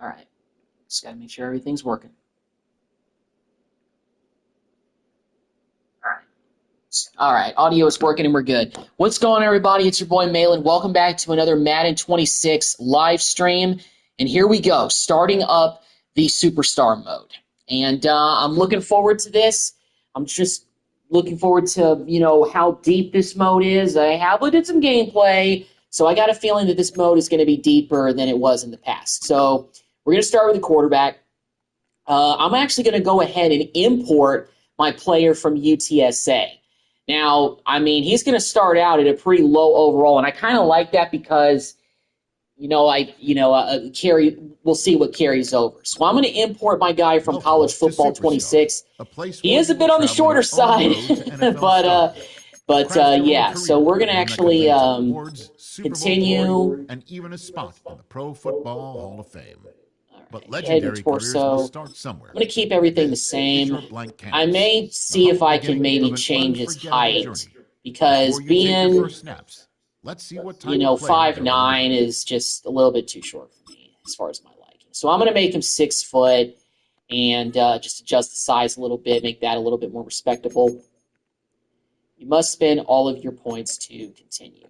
All right. Just got to make sure everything's working. All right. All right. Audio is working and we're good. What's going on, everybody? It's your boy Malin. Welcome back to another Madden 26 live stream. And here we go, starting up the Superstar mode. And I'm looking forward to this. I'm just looking forward to, how deep this mode is. I have looked at some gameplay, so I got a feeling that this mode is going to be deeper than it was in the past. So we're going to start with the quarterback. I'm actually going to go ahead and import my player from UTSA. Now, I mean, he's going to start out at a pretty low overall, and I kind of like that because, carry. We'll see what carries over. So I'm going to import my guy from College Football 26. He is a bit on the shorter side, but yeah. So we're going to actually continue and even a spot in the Pro Football Hall of Fame. But head and legendary careers torso. must start somewhere. I'm going to keep everything the same. I may see if I can maybe change his height because being, Let's see what 5'9" is just a little bit too short for me as far as my liking. So I'm going to make him 6 foot and just adjust the size a little bit, make that a little bit more respectable. You must spend all of your points to continue.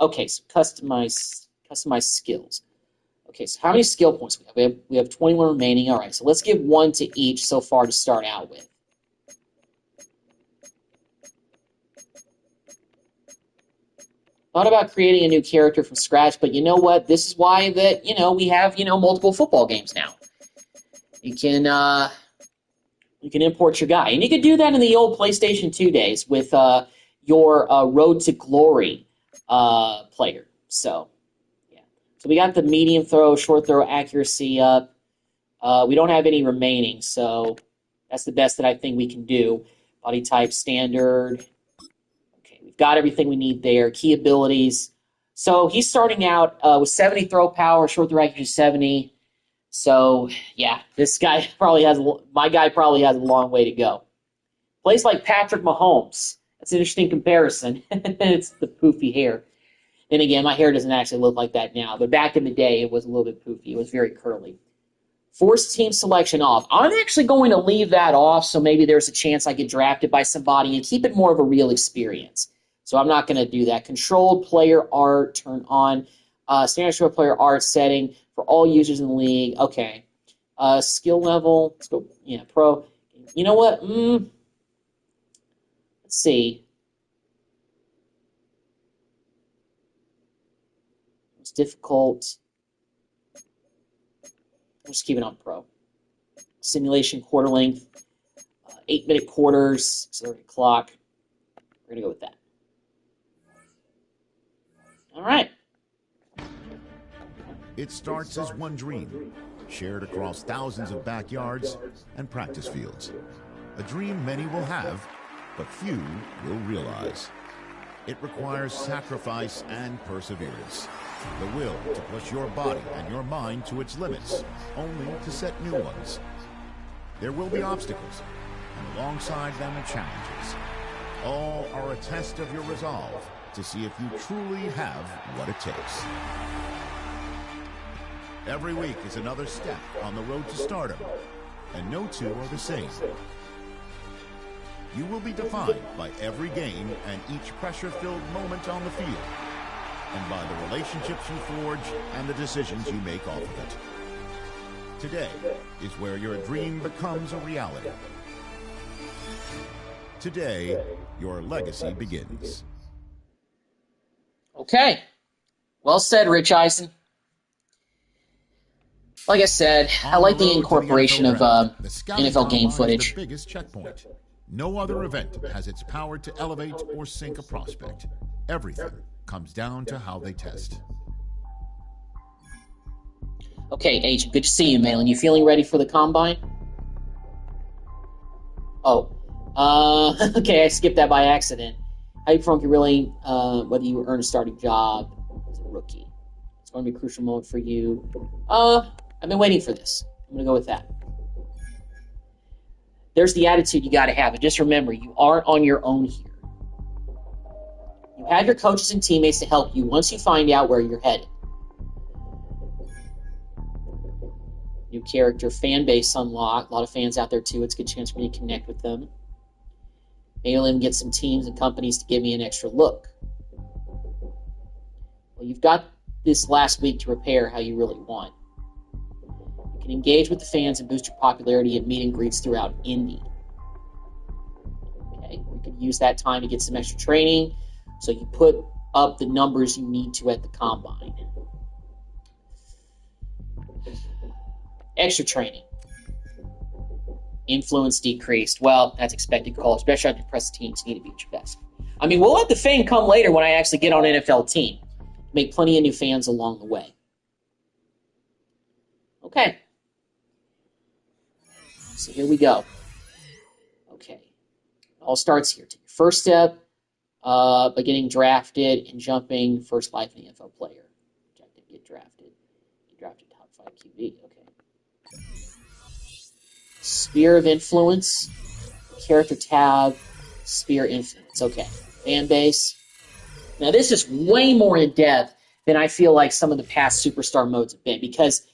Okay, so customize skills. Okay, so how many skill points we have? We have 21 remaining. All right, so let's give 1 to each so far to start out with. Thought about creating a new character from scratch, but you know what? This is why that, we have, multiple football games now. You can import your guy. And you could do that in the old PlayStation 2 days with your Road to Glory player. So we got the medium throw, short throw accuracy up. We don't have any remaining, so that's the best that I think we can do. Body type standard. Okay, we've got everything we need there. Key abilities. So he's starting out with 70 throw power, short throw accuracy 70. So yeah, my guy probably has a long way to go. Plays like Patrick Mahomes. That's an interesting comparison. It's the poofy hair. Then again, my hair doesn't actually look like that now, but back in the day, it was a little bit poofy. It was very curly. Force team selection off. I'm actually going to leave that off, so maybe there's a chance I get drafted by somebody and keep it more of a real experience. So I'm not going to do that. Controlled player art, turn on. Standard player art setting for all users in the league. Okay. Skill level. Let's go, pro. You know what? Let's see. Difficult. I'll just keep it on pro. Simulation quarter length, 8-minute quarters, accelerated clock. We're going to go with that. All right. It starts as one dream, shared across thousands of backyards and practice fields. A dream many will have, but few will realize. It requires sacrifice and perseverance. The will to push your body and your mind to its limits, only to set new ones. There will be obstacles, and alongside them challenges. All are a test of your resolve to see if you truly have what it takes. Every week is another step on the road to stardom, and no two are the same. You will be defined by every game and each pressure-filled moment on the field, and by the relationships you forge and the decisions you make off of it. Today is where your dream becomes a reality. Today, your legacy begins. Okay. Well said, Rich Eisen. Like I said, I like the incorporation of NFL game footage. The biggest checkpoint. No other event has its power to elevate or sink a prospect. Everything comes down to how they test. Okay, Agent, good to see you, Malin. You feeling ready for the combine? Oh. Okay, I skipped that by accident. How you perform really, whether you earn a starting job as a rookie. It's going to be a crucial moment for you. I've been waiting for this. I'm going to go with that. There's the attitude you got to have. And just remember, you aren't on your own here. You have your coaches and teammates to help you once you find out where you're headed. New character, fan base unlocked. A lot of fans out there too. It's a good chance for me to connect with them. Maybe I'll even get some teams and companies to give me an extra look. Well, you've got this last week to prepare how you really want. You can engage with the fans and boost your popularity at meet and greets throughout Indy. Okay, you could use that time to get some extra training, so you put up the numbers you need to at the combine. Extra training. Influence decreased. Well, that's expected calls, especially on depressed teams. You need to be at your best. I mean, we'll let the fame come later when I actually get on an NFL team. Make plenty of new fans along the way. Okay. So here we go. Okay. It all starts here. Take your first step by getting drafted and jumping first life in the NFL player. Get drafted. Get drafted top 5 QB. Okay. Sphere of influence. Character tab. Sphere influence. Okay. Fan base. Now this is way more in depth than I feel like some of the past superstar modes have been, because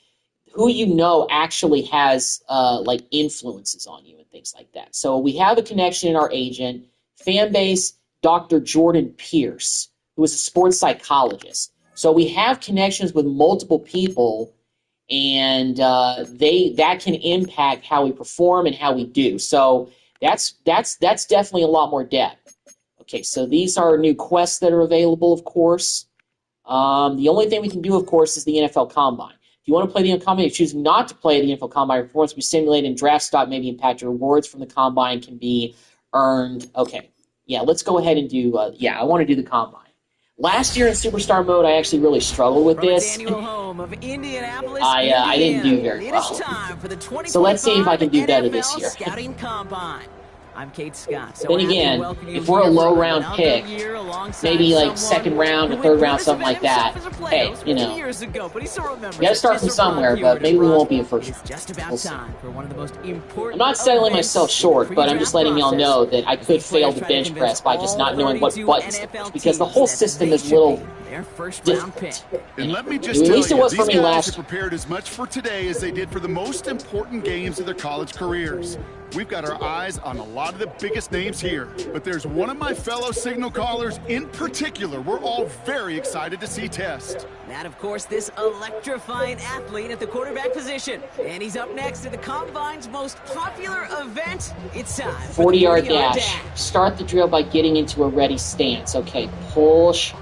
who you know actually has like influences on you and things like that. So we have a connection in our agent. Fan base, Dr. Jordan Pierce, who is a sports psychologist. So we have connections with multiple people, and that can impact how we perform and how we do. So that's definitely a lot more depth. Okay, so these are new quests that are available, of course. The only thing we can do, of course, is the NFL Combine. If you want to play the NFL Combine, if you choose not to play the NFL Combine, performance will be simulated and draft stock may be impacted. Rewards from the Combine can be earned. Okay, yeah, let's go ahead and do, I want to do the Combine. Last year in Superstar mode, I actually really struggled with this. I didn't do very well. So let's see if I can do better this year. I'm Kate Scott. So then again, if we're a low round pick, maybe like second round or third round, something like that, hey, you know, you gotta start from somewhere, but maybe we won't be a first round. We'll see. I'm not settling myself short, but I'm just letting y'all know that I could fail the bench press by just not knowing what buttons to push, because the whole system is a little different. And let me just tell you, these guys have prepared as much for today as they did for the most important games of their college careers. We've got our eyes on a lot of the biggest names here, but there's one of my fellow signal callers in particular we're all very excited to see test. That, of course, this electrifying athlete at the quarterback position. And he's up next at the Combine's most popular event. It's time for 40-yard dash. Start the drill by getting into a ready stance. Okay, push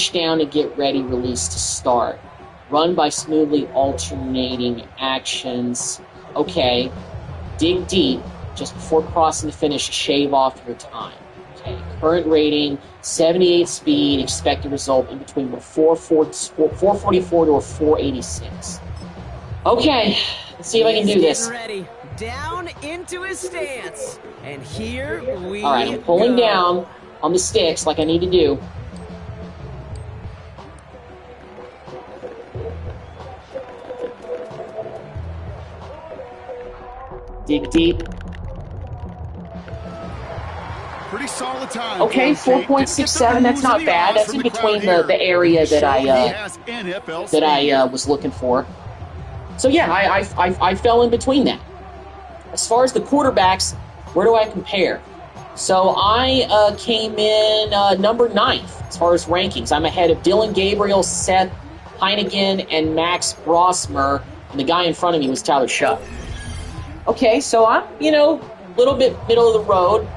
down to get ready, release to start. Run by smoothly alternating actions. Okay. Dig deep just before crossing the finish to shave off your time. Okay. Current rating, 78 speed, expected result in between a 444 to a 486. Okay, let's see if I can do this. Ready. Down into his stance. And here we All right, I'm pulling down on the sticks like I need to do. Dig deep. Pretty solid time. Okay, 4.67. That's not bad. That's in between the area that I was looking for. So yeah, I fell in between that. As far as the quarterbacks, where do I compare? So I came in number 9th as far as rankings. I'm ahead of Dylan Gabriel, Seth Heineken, and Max Brosmer, and the guy in front of me was Tyler Shuck. Okay, so I'm, a little bit middle of the road.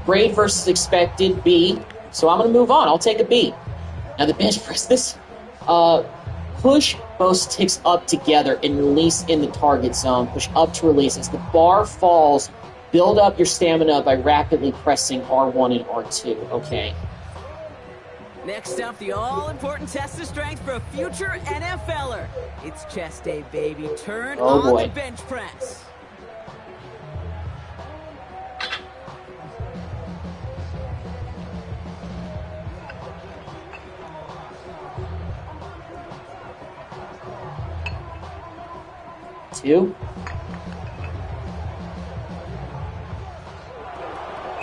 Grade versus expected, B. So I'm going to move on. I'll take a B. Now the bench press, this push both sticks up together and release in the target zone. Push up to release. As the bar falls, build up your stamina by rapidly pressing R1 and R2. Okay. Next up, the all-important test of strength for a future NFLer. It's chest day, baby. Turn on the bench press. Two.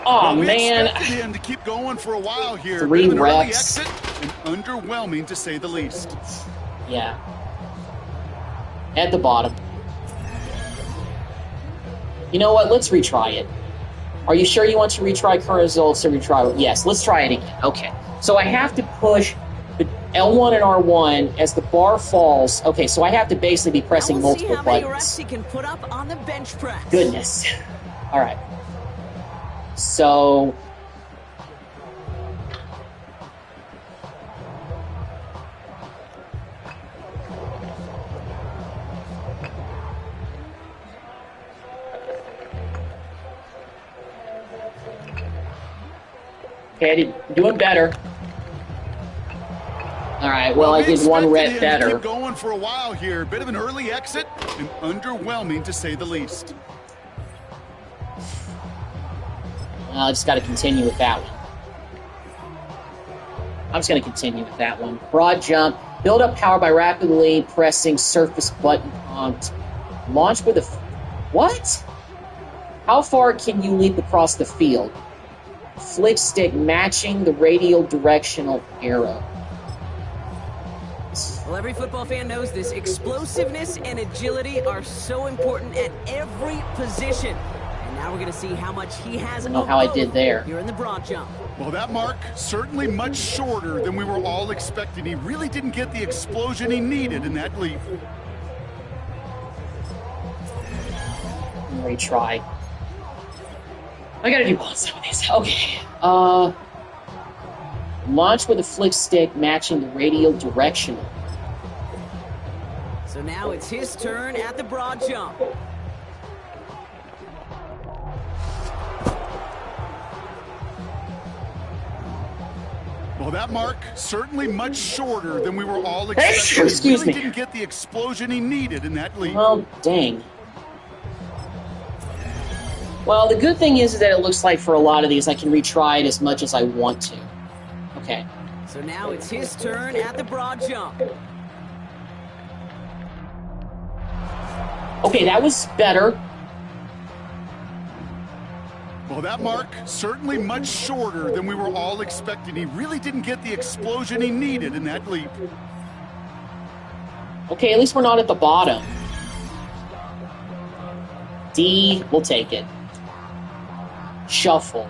Oh man! Him to keep going for a while here. 3 reps. And underwhelming to say the least. Yeah. At the bottom. You know what? Let's retry it. Are you sure you want to retry current results or retry? Yes, let's try it again. Okay. So I have to push the L1 and R1 as the bar falls. Okay, so I have to basically be pressing multiple buttons. See how many reps he can put up on the bench press. Goodness. All right. So... Okay, doing better. All right, well, I did one rep better. Keep going for a while here. Bit of an early exit and underwhelming to say the least. I just got to continue with that one. I'm just going to continue with that one. Broad jump. Build up power by rapidly pressing surface button prompt. Launch with a... What? How far can you leap across the field? Flick stick matching the radial directional arrow. Well, every football fan knows this. Explosiveness and agility are so important at every position. And now we're going to see how much he has. I don't know how I did there. You're in the broad jump. Well, that mark certainly much shorter than we were all expecting. He really didn't get the explosion he needed in that leap. Retry. I gotta do some of these. Okay. Launch with a flick stick matching the radial directional. So now it's his turn at the broad jump. Well, that mark certainly much shorter than we were all expecting. Excuse me. He really didn't get the explosion he needed in that leap. Well, dang. Well, the good thing is that it looks like for a lot of these I can retry it as much as I want to. Okay. So now it's his turn at the broad jump. Okay, that was better. Well, that mark certainly much shorter than we were all expecting. He really didn't get the explosion he needed in that leap. Okay, at least we're not at the bottom. D, we'll take it. Shuffle.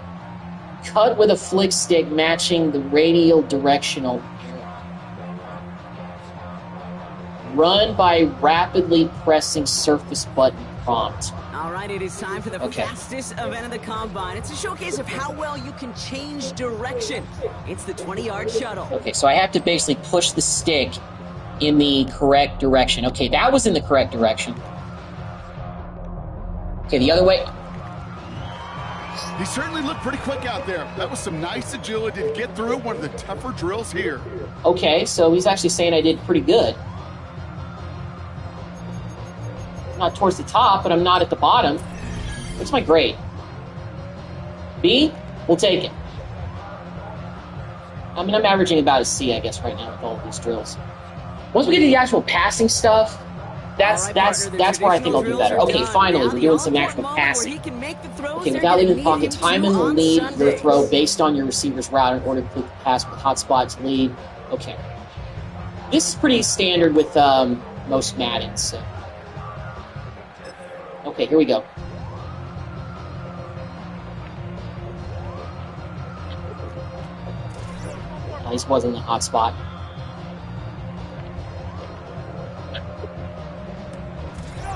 Cut with a flick stick matching the radial directional arrow. Run by rapidly pressing surface button prompt. All right, it is time for the fastest event of the Combine. It's a showcase of how well you can change direction. It's the 20-yard shuttle. Okay, so I have to basically push the stick in the correct direction. Okay, that was in the correct direction. Okay, the other way. He certainly looked pretty quick out there. That was some nice agility to get through one of the tougher drills here. Okay, so he's actually saying I did pretty good. Not towards the top, but I'm not at the bottom. What's my grade? B? We'll take it. I mean, I'm averaging about a C, I guess, right now with all of these drills. Once we get to the actual passing stuff, that's where I think I'll do better. Okay, finally, we're doing some actual passing. Okay, without leaving the pocket, time and lead your throw based on your receiver's route in order to complete the pass with hot spot to lead. Okay. This is pretty standard with most Madden, so. Okay, here we go. This wasn't the hot spot.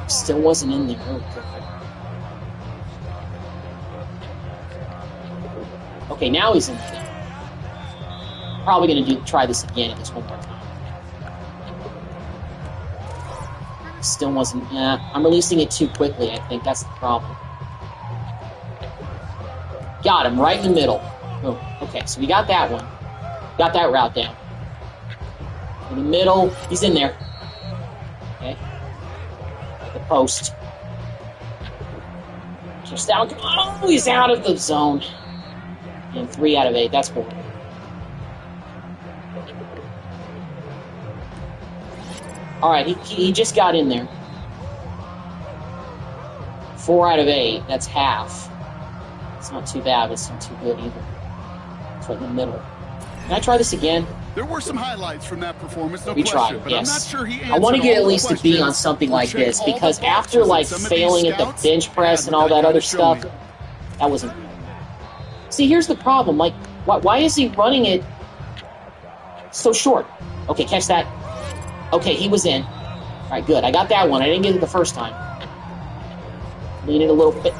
Still wasn't in there. Oh, God. Okay, now he's in there. Probably gonna try this again at this one more time. Still wasn't. I'm releasing it too quickly. I think that's the problem. Got him right in the middle. Oh, okay, so we got that one. Got that route down. In the middle, he's in there. Okay. The post. Just down. Oh, he's out of the zone. And 3 out of 8. That's cool. All right, he just got in there. 4 out of 8. That's half. It's not too bad, but it's not too good either. It's right in the middle. Can I try this again? There were some highlights from that performance, no We question, tried, but yes. I'm not sure he I want to answered get all at the least a B on questions something or like checked this, all the because after, boxes like, that some of failing these at the scouts bench press had and with all that kind other of showing. stuff, that wasn't good. See, here's the problem. Like, why is he running it so short? Okay, catch that. Okay, he was in. All right, good. I got that one. I didn't get it the first time. Lean it a little bit.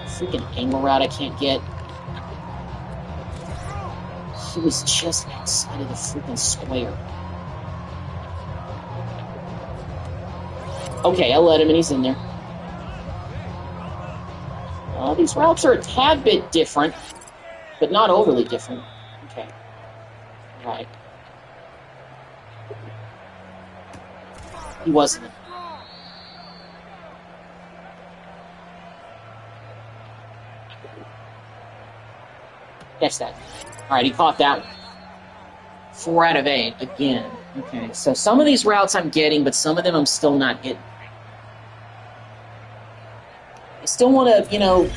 Freaking angle route I can't get. He was just outside of the freaking square. Okay, I let him, and he's in there. These routes are a tad bit different, but not overly different. Okay. All right. He wasn't. Catch that. All right, he caught that one. 4 out of 8 again. Okay, so some of these routes I'm getting, but some of them I'm still not getting. I still want to,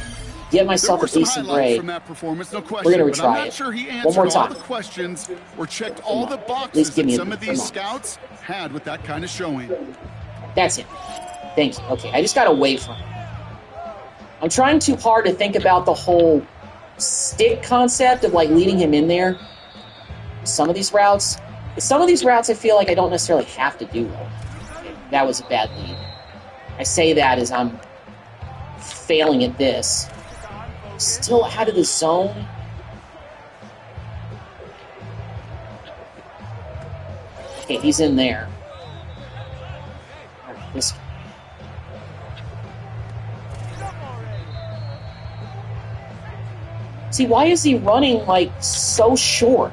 give myself a decent grade. From that performance, no question, We're going to retry I'm not it. sure he answered One more time. all the questions or checked all the At boxes least give that me some of these scouts had with that kind of showing. That's it. Thank you. Okay, I just got to wait for him. I'm trying too hard to think about the whole stick concept of, like, leading him in there. Some of these routes, I feel like I don't necessarily have to do well. Okay, that was a bad lead. I say that as I'm failing at this. Still out of the zone. Okay, he's in there. All right, this. See, why is he running, like, so short?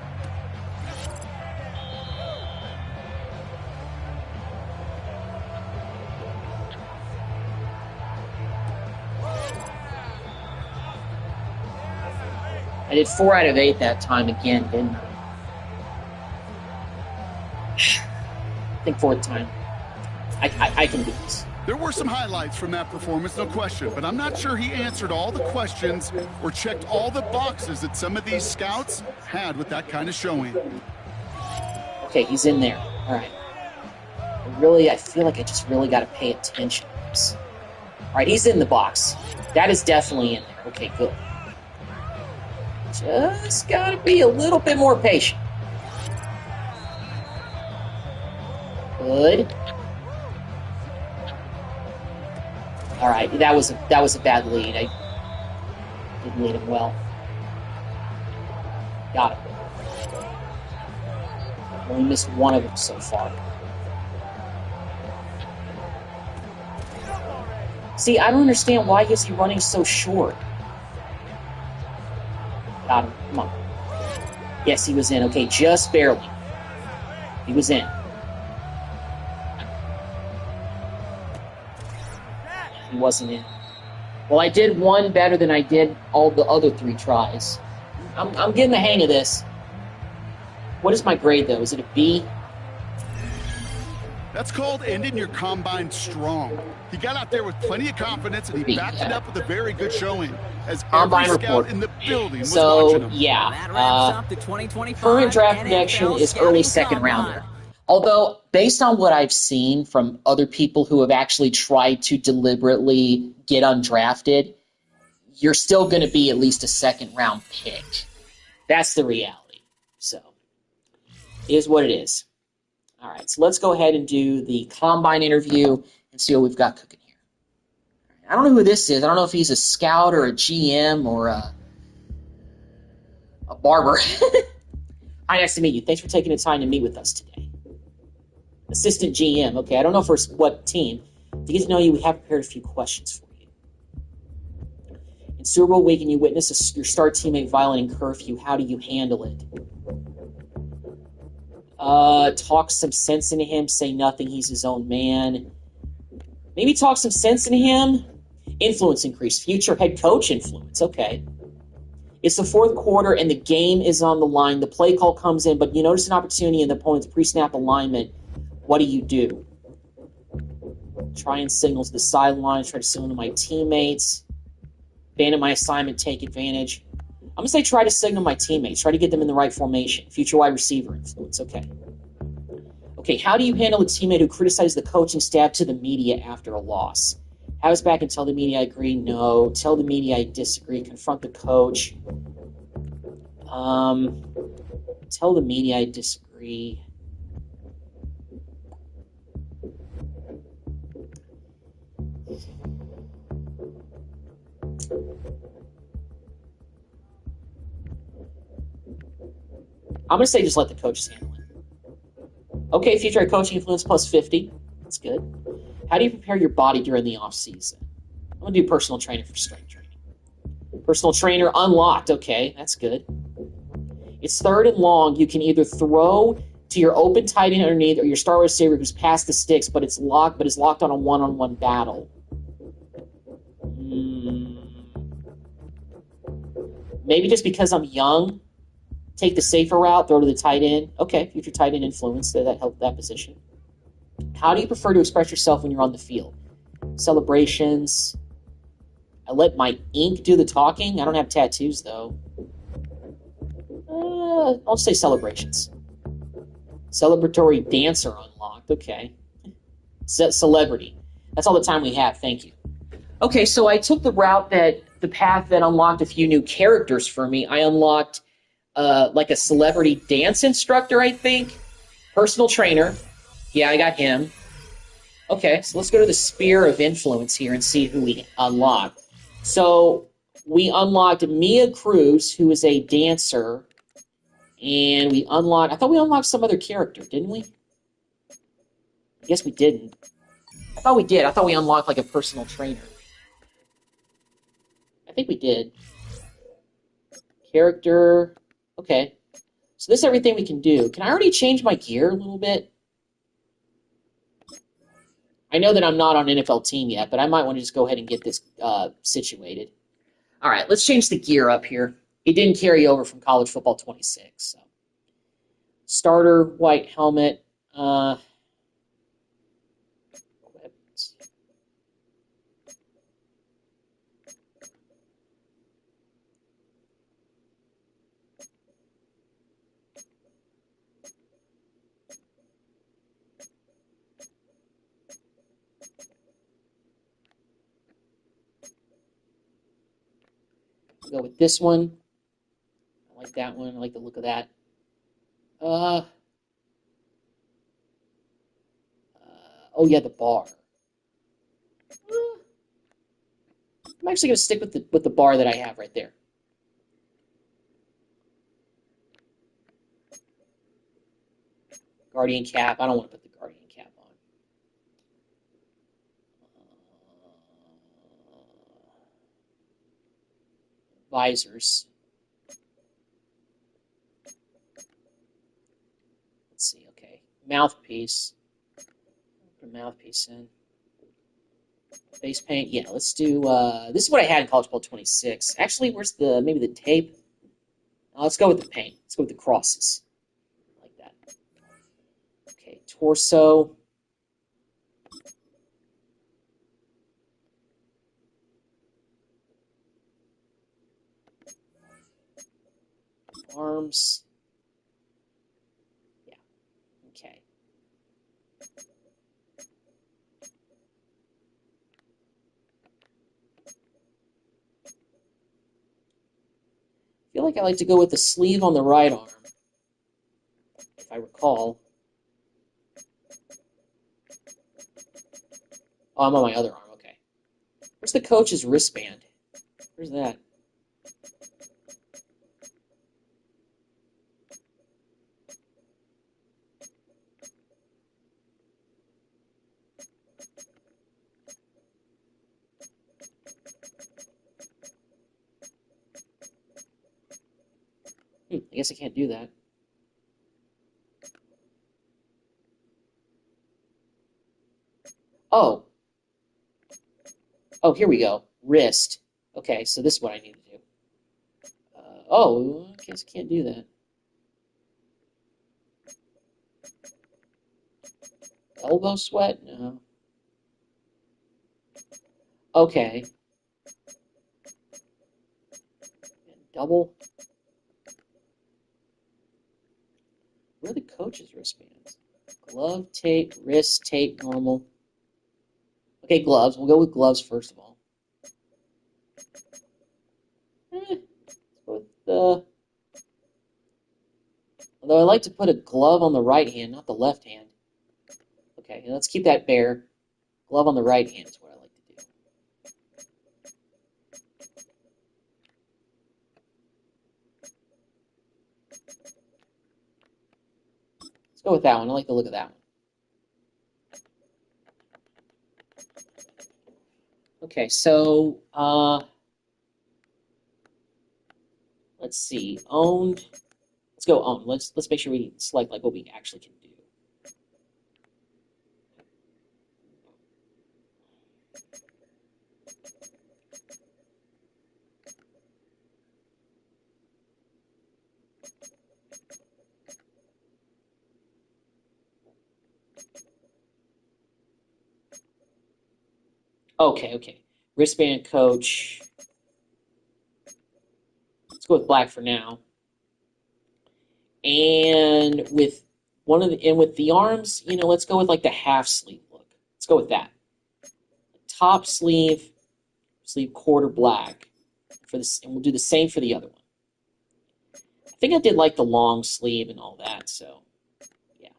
I did 4 out of 8 that time again, didn't I? I think 4th time. I can do this. There were some highlights from that performance, no question, but I'm not sure he answered all the questions or checked all the boxes that some of these scouts had with that kind of showing. Okay, he's in there. All right. I feel like I just really got to pay attention to this. All right, he's in the box. That is definitely in there. Okay, good. Just got to be a little bit more patient. Good. All right, that was a bad lead. I didn't lead him well. Got him. Only missed one of them so far. See, I don't understand why is he running so short. Got him. Come on. Yes, he was in. Okay, just barely. He was in. He wasn't in. Well, I did one better than I did all the other 3 tries. I'm getting the hang of this. What is my grade, though? Is it a B? That's called ending your combine strong. He got out there with plenty of confidence, and he backed it up with a very good showing. As combine every scout in the building was watching him. Yeah. Current draft projection is early second rounder. Although, based on what I've seen from other people who have actually tried to deliberately get undrafted, you're still going to be at least a second-round pick. That's the reality. So, it is what it is. All right, so let's go ahead and do the combine interview and see what we've got cooking here. I don't know who this is. I don't know if he's a scout or a GM or a barber. Hi, nice to meet you. Thanks for taking the time to meet with us today. Assistant GM. Okay, I don't know for what team. To get to know you, we have prepared a few questions for you. In Super Bowl week, and you witness your star teammate violating curfew, how do you handle it? Talk some sense into him. Say nothing. He's his own man. Maybe talk some sense into him. Influence increase. Future head coach influence. Okay. It's the 4th quarter and the game is on the line. The play call comes in, but you notice an opportunity in the opponent's pre-snap alignment. What do you do? Try and signal to the sidelines. Try to signal to my teammates. Abandon my assignment. Take advantage. I'm going to say try to signal my teammates. Try to get them in the right formation. Future wide receiver influence. Okay. Okay, how do you handle a teammate who criticizes the coaching staff to the media after a loss? Have us back and tell the media I agree? No. Tell the media I disagree. Confront the coach. Tell the media I disagree. I'm going to say just let the coaches handle it. Okay, future head coaching influence plus 50. That's good. How do you prepare your body during the off season? I'm going to do personal training for strength training. Personal trainer unlocked. Okay, that's good. It's 3rd and long. You can either throw to your open tight end underneath or your star receiver who's past the sticks, but it's locked on a one-on-one battle. Maybe just because I'm young, take the safer route, throw to the tight end. Okay, future tight end influence, that helped that position. How do you prefer to express yourself when you're on the field? Celebrations. I let my ink do the talking. I don't have tattoos, though. I'll just say celebrations. Celebratory dancer unlocked. Okay. Celebrity. That's all the time we have. Thank you. Okay, so I took the path that unlocked a few new characters for me. I unlocked like a celebrity dance instructor, I think. Personal trainer. Yeah, I got him. Okay, so let's go to the Sphere of Influence here and see who we unlocked. So we unlocked Mia Cruz, who is a dancer. And I thought we unlocked some other character, didn't we? I guess we didn't. I thought we did. I thought we unlocked like a personal trainer. I think we did. Character. Okay. So this is everything we can do. Can I already change my gear a little bit? I know that I'm not on an NFL team yet, but I might want to just go ahead and get this situated. All right, let's change the gear up here. It didn't carry over from College Football 26. So. Starter, white helmet. Go with this one. I like that one. I like the look of that. Oh yeah, the bar. I'm actually going to stick with the bar that I have right there. Guardian cap. I don't want to put the Guardian cap on. Visors. Let's see. Okay, mouthpiece. Put a mouthpiece in. Face paint. Yeah, let's do. This is what I had in College Ball 26. Actually, where's maybe the tape? Let's go with the paint. Let's go with the crosses. Like that. Okay, torso. Arms. Yeah. Okay. I feel like I like to go with the sleeve on the right arm, if I recall. Oh, I'm on my other arm. Okay. Where's the coach's wristband? Where's that? I guess I can't do that. Oh. Oh, here we go. Wrist. Okay, so this is what I need to do. I guess I can't do that. Elbow sweat? No. Okay. double. Where are the coach's wristbands? Glove tape, wrist tape, normal. Okay, gloves. We'll go with gloves first of all. Let's go with the... Although I like to put a glove on the right hand, not the left hand. Okay, let's keep that bare. Glove on the right hand is what I like to do. Let's go with that one. I like the look of that one. Okay, so let's see. Owned. Let's go owned. Let's make sure we select like what we actually can do. Okay. Wristband coach. Let's go with black for now. And with with the arms, let's go with like the half sleeve look. Let's go with that. Top sleeve quarter black for this, and we'll do the same for the other one. I think I did like the long sleeve and all that, so yeah.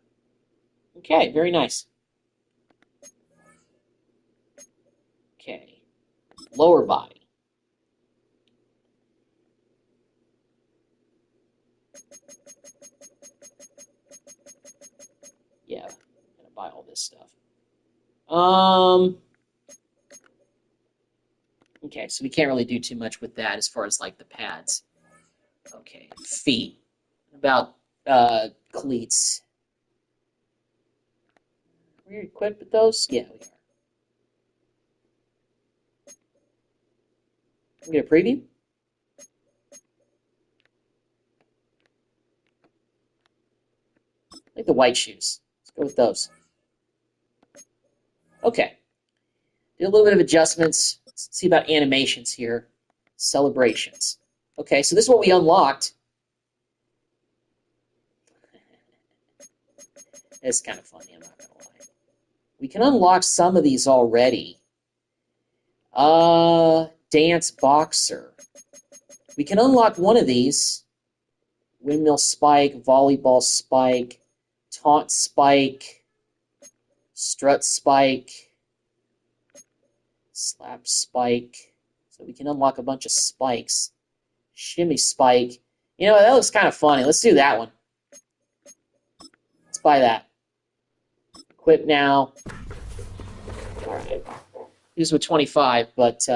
Okay, very nice. Okay, lower body. Yeah, I'm gonna buy all this stuff. Okay, so we can't really do too much with that as far as like the pads. Okay, feet. About cleats. We're equipped with those? Yeah, we are. We get a preview? I like the white shoes. Let's go with those. Okay. Did a little bit of adjustments. Let's see about animations here. Celebrations. Okay, so this is what we unlocked. It's kind of funny, I'm not going to lie. We can unlock some of these already. Dance boxer. We can unlock one of these. Windmill spike, volleyball spike, taunt spike, strut spike, slap spike. So we can unlock a bunch of spikes. Shimmy spike. That looks kind of funny. Let's do that one. Let's buy that. Equip now. All right. These were 25, but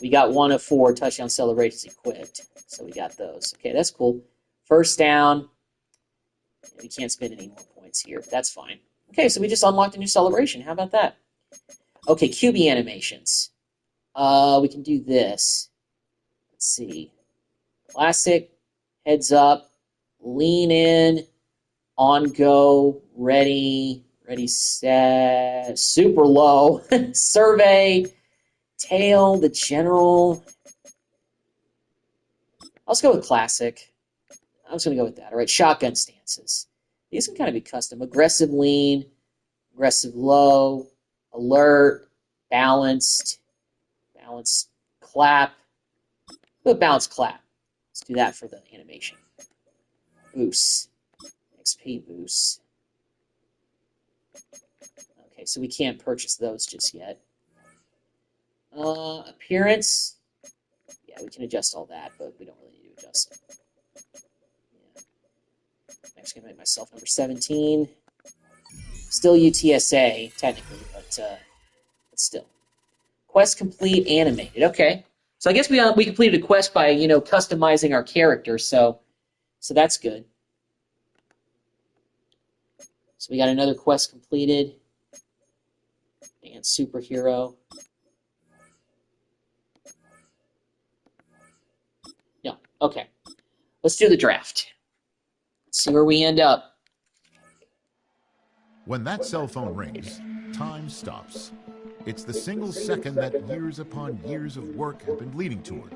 we got 1 of 4 touchdown celebrations equipped. So we got those. Okay, that's cool. First down. We can't spend any more points here, but that's fine. Okay, so we just unlocked a new celebration. How about that? Okay, QB animations. We can do this. Let's see. Classic, heads up, lean in, on go, ready, set, super low, survey, tail, the general. Let's go with classic. I'm just going to go with that. All right, shotgun stances. These can kind of be custom. Aggressive lean, aggressive low, alert, balanced clap. Go balanced clap. Let's do that for the animation. Boost. XP boost. Okay, so we can't purchase those just yet. Appearance. Yeah, we can adjust all that, but we don't really need to adjust it. Yeah. I'm actually going to make myself number 17. Still UTSA, technically, but still. Quest complete, animated. Okay. So I guess we completed a quest by, customizing our character, so that's good. So we got another quest completed. And superhero. No, okay. Let's do the draft. Let's see where we end up. When that cell phone rings, time stops. It's the single second that years upon years of work have been leading toward,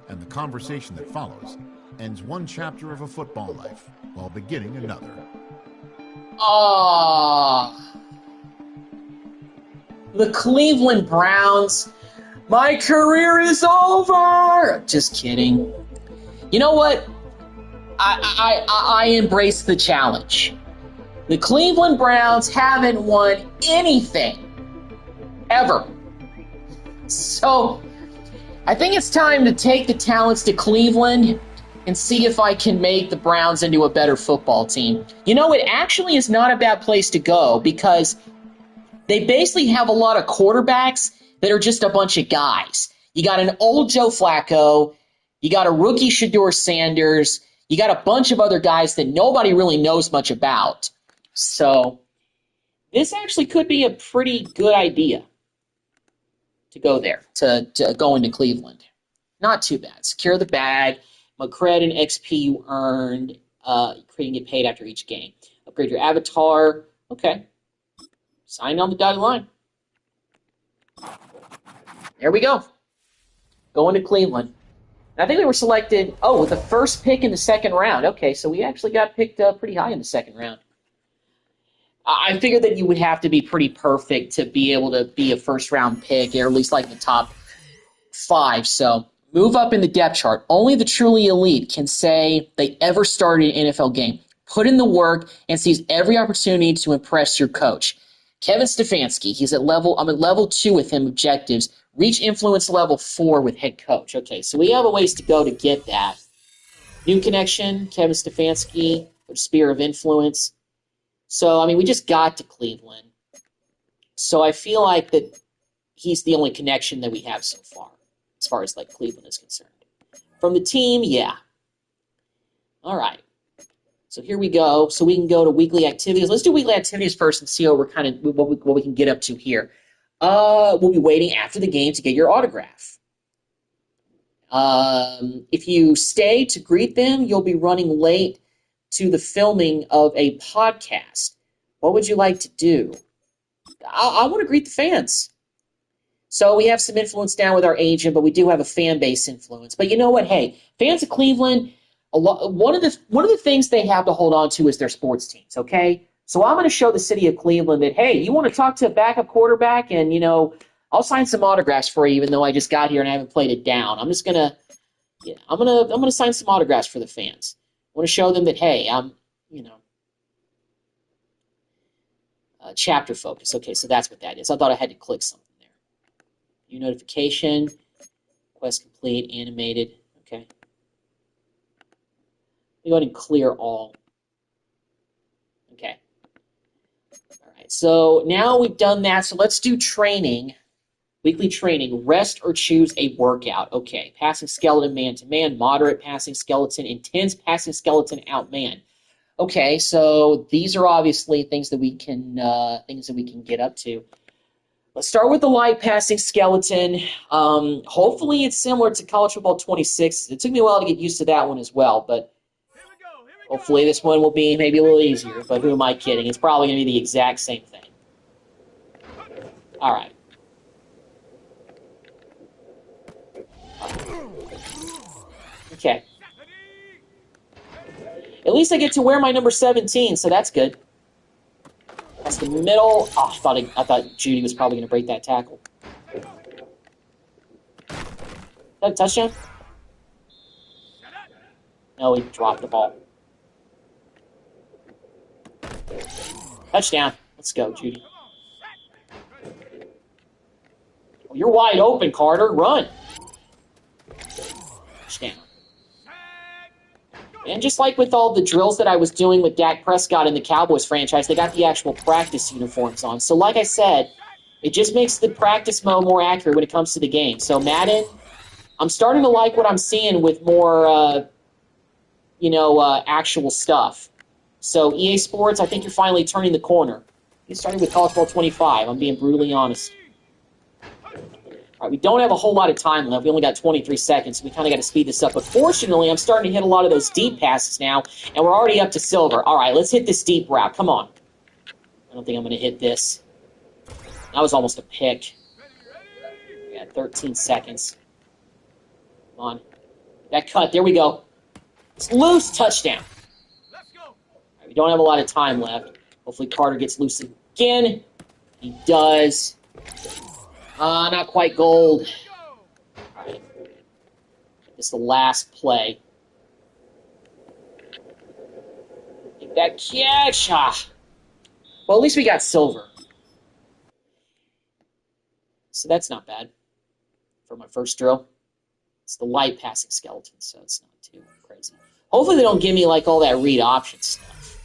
and the conversation that follows ends one chapter of a football life while beginning another. The Cleveland Browns. My career is over! Just kidding. You know what? I embrace the challenge. The Cleveland Browns haven't won anything. Ever. So, I think it's time to take the talents to Cleveland and see if I can make the Browns into a better football team. You know, it actually is not a bad place to go because they basically have a lot of quarterbacks that are just a bunch of guys. You got an old Joe Flacco, you got a rookie Shedeur Sanders, you got a bunch of other guys that nobody really knows much about. So, this actually could be a pretty good idea to go there, to go into Cleveland. Not too bad. Secure the bag, cred and XP you earned, creating get paid after each game. Upgrade your avatar. Okay. Sign on the dotted line. There we go. Going to Cleveland. And I think we were selected, with the first pick in the second round. Okay, so we actually got picked pretty high in the second round. I figured that you would have to be pretty perfect to be able to be a first-round pick, or at least like the top 5. So move up in the depth chart. Only the truly elite can say they ever started an NFL game. Put in the work and seize every opportunity to impress your coach. Kevin Stefanski, I'm at level 2 with him, objectives. Reach influence level 4 with head coach. Okay, so we have a ways to go to get that. New connection, Kevin Stefanski, Spear of Influence. So, we just got to Cleveland. So I feel like that he's the only connection that we have so far as, Cleveland is concerned. From the team, yeah. All right. So here we go. So we can go to weekly activities. Let's do weekly activities first and see what we can get up to here. We'll be waiting after the game to get your autograph. If you stay to greet them, you'll be running late to the filming of a podcast. What would you like to do? I want to greet the fans. So we have some influence down with our agent, but we do have a fan base influence. But you know what? Hey, fans of Cleveland, one of the things they have to hold on to is their sports teams, okay? So I'm going to show the city of Cleveland that, hey, you want to talk to a backup quarterback, and, I'll sign some autographs for you, even though I just got here and I haven't played it down. I'm gonna sign some autographs for the fans. I want to show them that, hey, I'm, chapter focus. Okay, so that's what that is. I thought I had to click something there. View notification, quest complete, animated. Okay. Go ahead and clear all. Okay. All right, so now we've done that. So let's do training. Weekly training. Rest or choose a workout. Okay. Passing skeleton man-to-man. Moderate passing skeleton. Intense passing skeleton out-man. Okay, so these are obviously things that we can get up to. Let's start with the light passing skeleton. Hopefully it's similar to College Football 26. It took me a while to get used to that one as well, but hopefully this one will be maybe a little easier. But who am I kidding? It's probably going to be the exact same thing. All right. Okay. At least I get to wear my number 17, so that's good. That's the middle. Oh, I thought Judy was probably going to break that tackle. Is that a touchdown? No, he dropped the ball. Touchdown. Let's go, Judy. Oh, you're wide open, Carter. Run. Touchdown. And just like with all the drills that I was doing with Dak Prescott in the Cowboys franchise, they got the actual practice uniforms on. So like I said, it just makes the practice mode more accurate when it comes to the game. So Madden, I'm starting to like what I'm seeing with more, actual stuff. So EA Sports, I think you're finally turning the corner. You're starting with College Football 25. I'm being brutally honest. All right, we don't have a whole lot of time left. We only got 23 seconds, so we kind of got to speed this up. But fortunately, I'm starting to hit a lot of those deep passes now, and we're already up to silver. All right, let's hit this deep route. Come on. I don't think I'm going to hit this. That was almost a pick. Yeah, 13 seconds. Come on. That cut. There we go. It's loose. Touchdown. Right, we don't have a lot of time left. Hopefully Carter gets loose again. He does. Not quite gold. All right. This is the last play. Take that catch. Well, at least we got silver. So that's not bad for my first drill. It's the light passing skeleton, so it's not too crazy. Hopefully they don't give me like all that read option stuff.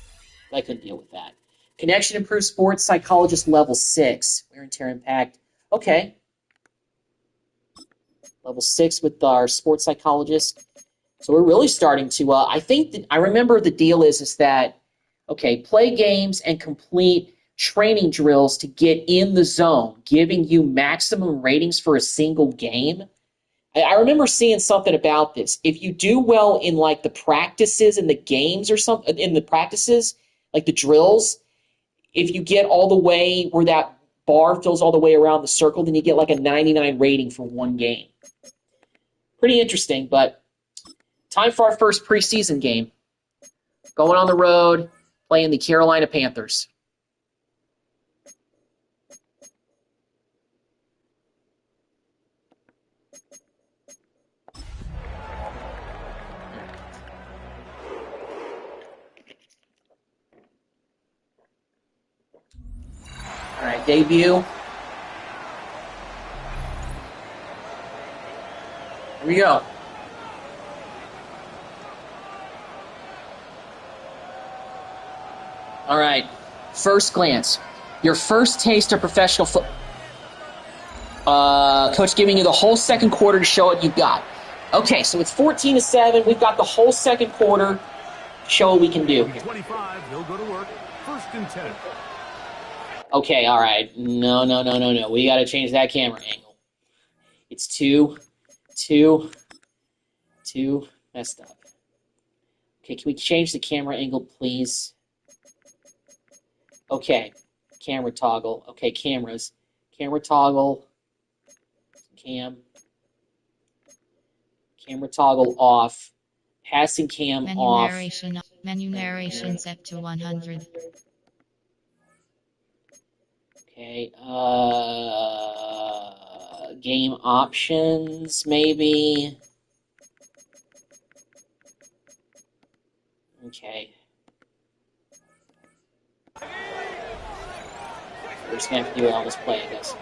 I couldn't deal with that. Connection improved sports psychologist level 6. Wear and tear impact. Okay. Level 6 with our sports psychologist. So we're really starting to, I think, I remember the deal is that, okay, play games and complete training drills to get in the zone, giving you maximum ratings for a single game. I remember seeing something about this. If you do well in like the practices and the games or something, in the practices, like the drills, if you get all the way where that bar fills all the way around the circle, then you get like a 99 rating for one game. Pretty interesting, but time for our first preseason game. Going on the road, playing the Carolina Panthers. All right, debut. Here we go. All right, first glance. Your first taste of professional football. Coach giving you the whole second quarter to show what you've got. Okay, so it's 14-7. We've got the whole second quarter to show what we can do here. 25, he'll go to work. First and 10. Okay, all right. No. We got to change that camera angle. It's too messed up. Okay, can we change the camera angle, please? Okay, camera toggle. Okay, cameras. Camera toggle. Camera toggle off. Passing cam off. Menu narration set to 100. Okay, game options, maybe. Okay. We're just going to have to do it on this play, I guess.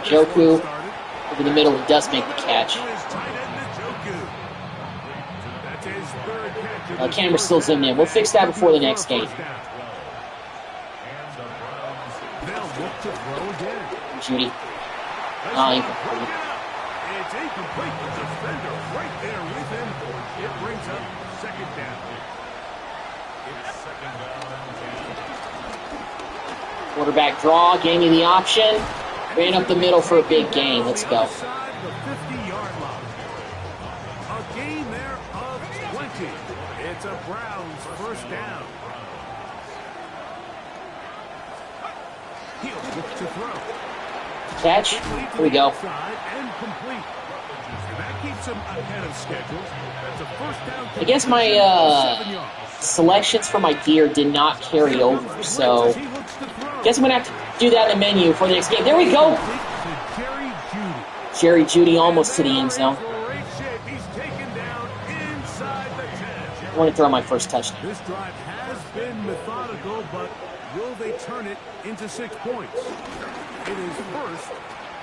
Joku, over the middle, he does make the catch. Camera still zoomed in. We'll fix that before the next game. Judy. Incomplete. It's incomplete. The defender right there with him. It brings up second down. It's second down. Quarterback draw, gave me the option. Ran up the middle for a big gain. Let's go. The 50-yard line. A gain there of 20. It's a Browns first down. He'll look to throw. Catch. Here we go. And complete. That keeps him ahead of schedule. That's a first down. I guess my selections for my gear did not carry over, so I guess I'm going to have to do that in the menu for the next game. There we go. Jerry Jeudy almost to the end zone. I want to throw my first touchdown. This drive has been methodical, but will they turn it into 6 points? It is first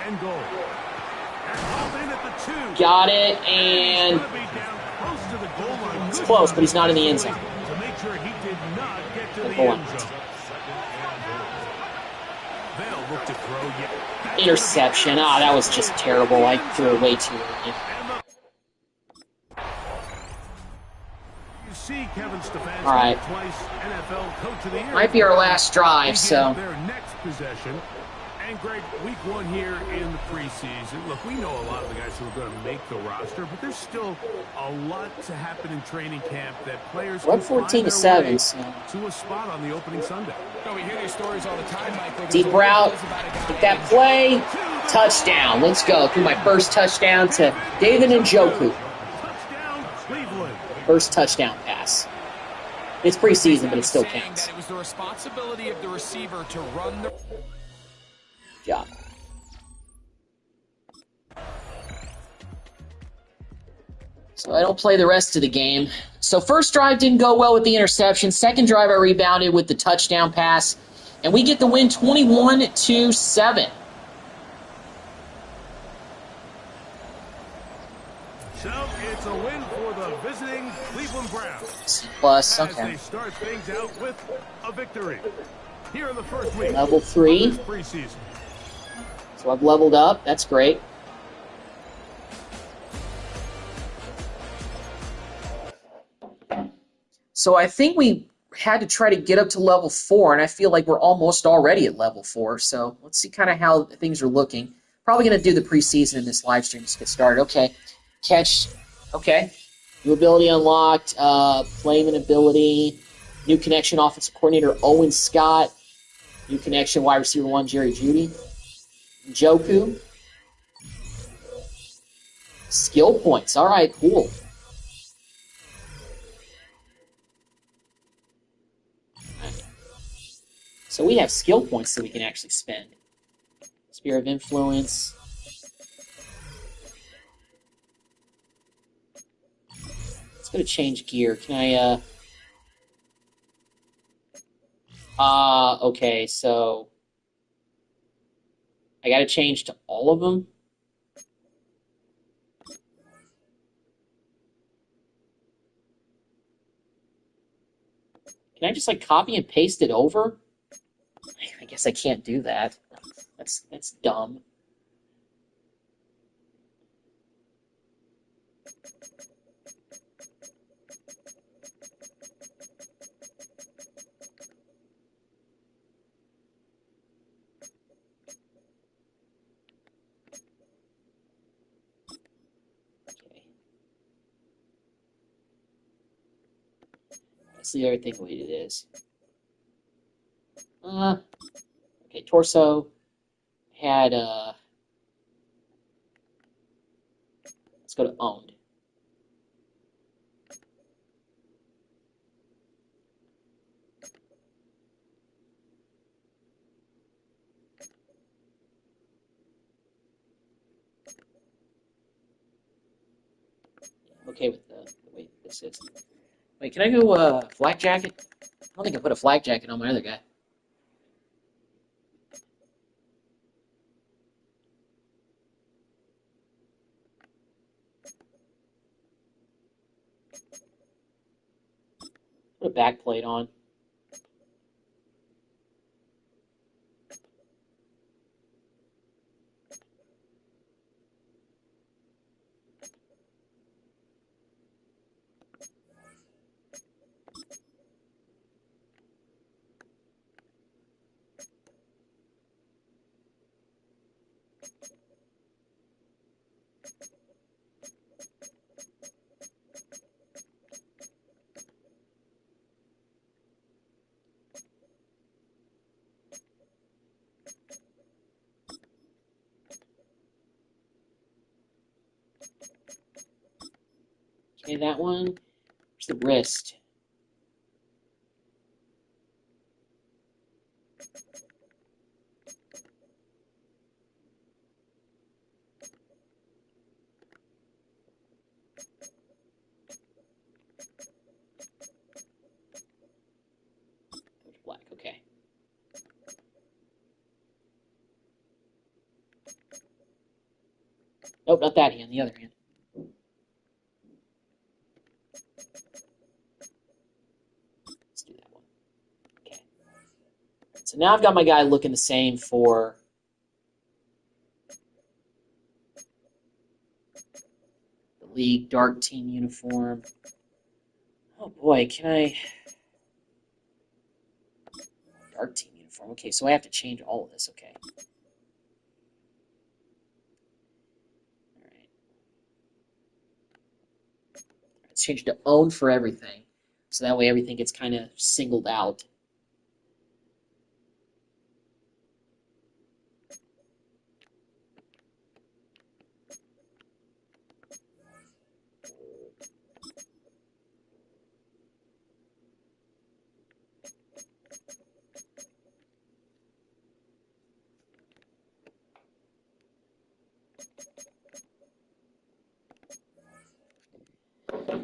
and goal. Got it, and it's close, but he's not in the end zone. Interception. That was just terrible. I threw it way too early. All right. Might be our last drive, so. And Greg, week 1 here in the preseason. Look, we know a lot of the guys who are going to make the roster, but there's still a lot to happen in training camp that players We're can up find their 14-7, way so. to a spot on the opening Sunday. No, we hear these stories all the time, Michael. Deep route, get that play, touchdown. Let's go. Threw my first touchdown to David Njoku. Touchdown, Cleveland. First touchdown pass. It's preseason, but it still counts. That it was the responsibility of the receiver to run the... Good job. So I don't play the rest of the game. So first drive didn't go well with the interception. Second drive I rebounded with the touchdown pass. And we get the win 21-7. So it's a win for the visiting Cleveland Browns. Plus, As okay. they start things out with a victory. Here in the first week. Level 3. of this preseason. So I've leveled up. That's great. So I think we had to try to get up to level 4, and I feel like we're almost already at level 4. So let's see kind of how things are looking. Probably going to do the preseason in this live stream to get started. Okay. Catch. Okay. New ability unlocked. Playman ability. New connection offensive coordinator Owen Scott. New connection wide receiver 1 Jerry Jeudy. Njoku. Skill points. All right, cool. So we have skill points that we can actually spend. Sphere of Influence. Let's go to change gear. Can I, okay, so I gotta change to all of them? Can I just, like, copy and paste it over? I guess I can't do that. That's dumb. Okay. Let's leave everything the way it is. Okay, torso had, let's go to owned. Okay with the way this is. Wait, can I go, flak jacket? I don't think I put a flak jacket on my other guy. Put a back plate on. Okay, that one. Where's the wrist? Black, okay. Nope, not that hand, the other hand. Let's do that one. Okay. So now I've got my guy looking the same for the league dark team uniform. Oh boy, can I... Dark team uniform. Okay, so I have to change all of this, okay. change to own for everything. So that way everything gets kind of singled out.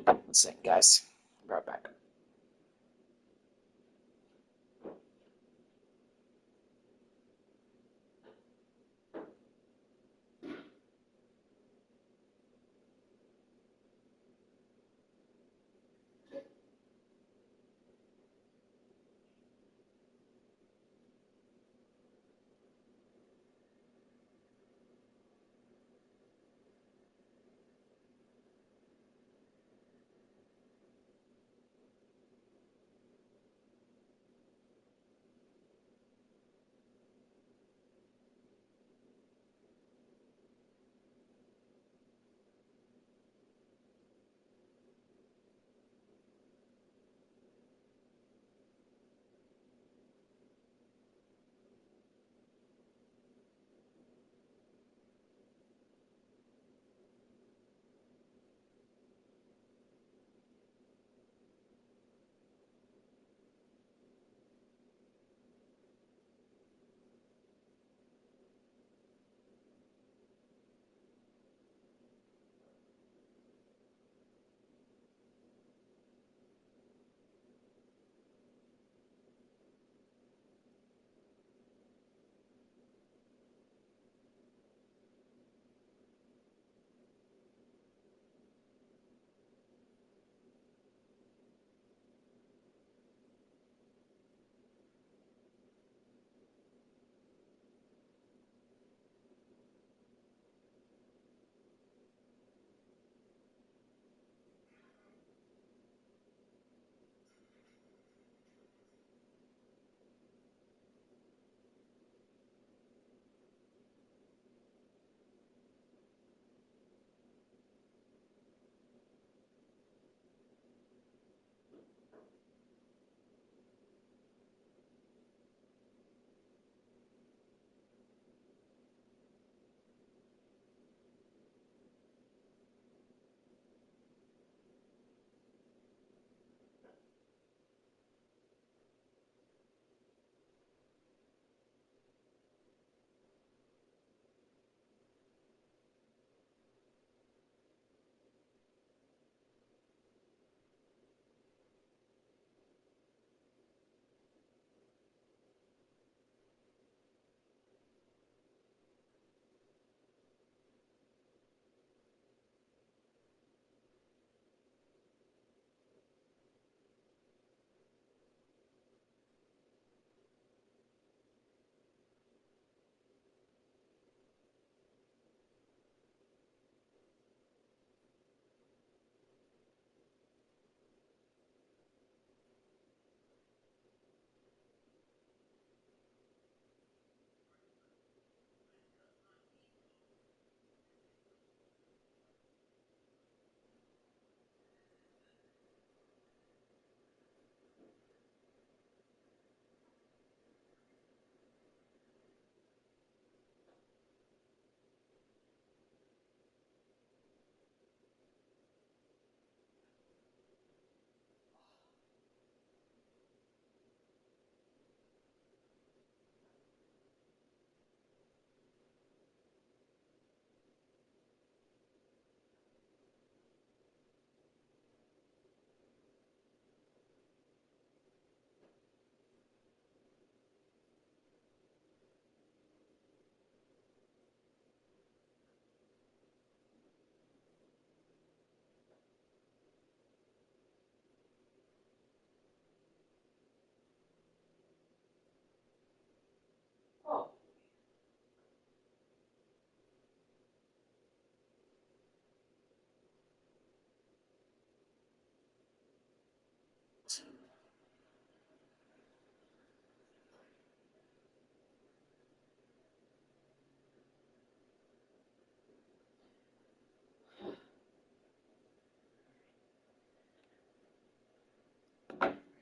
One second, guys. I'll be right back.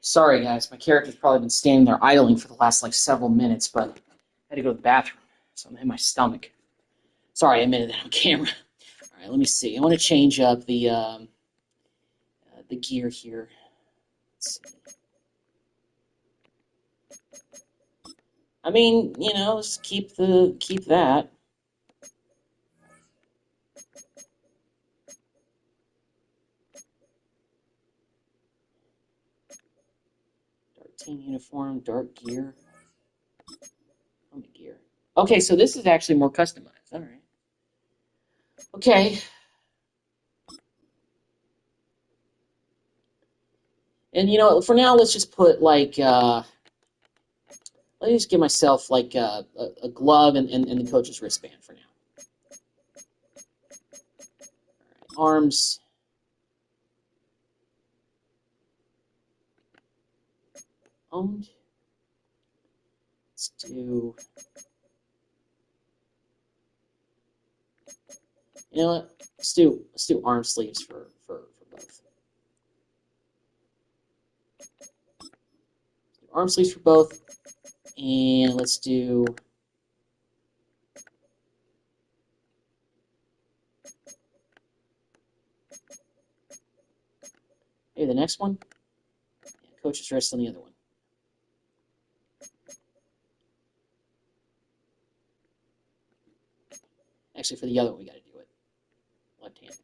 Sorry, guys. My character's probably been standing there idling for the last, like, several minutes, but I had to go to the bathroom. Something in my stomach. Sorry, I admitted that on camera. All right, let me see. I want to change up the gear here. Let's see. I mean, you know, just keep that. Dark team uniform, dark gear. Helmet gear. Okay, so this is actually more customized. All right. Okay. And you know, for now, let's just put like let me just give myself like a glove and the coach's wristband for now. All right. Arms. Owned. Let's do. You know what? Let's do arm sleeves for both. Arm sleeves for both, and let's do. Maybe the next one. Yeah, coach's wrist on the other one. Actually, for the other one, we got to do it left hand.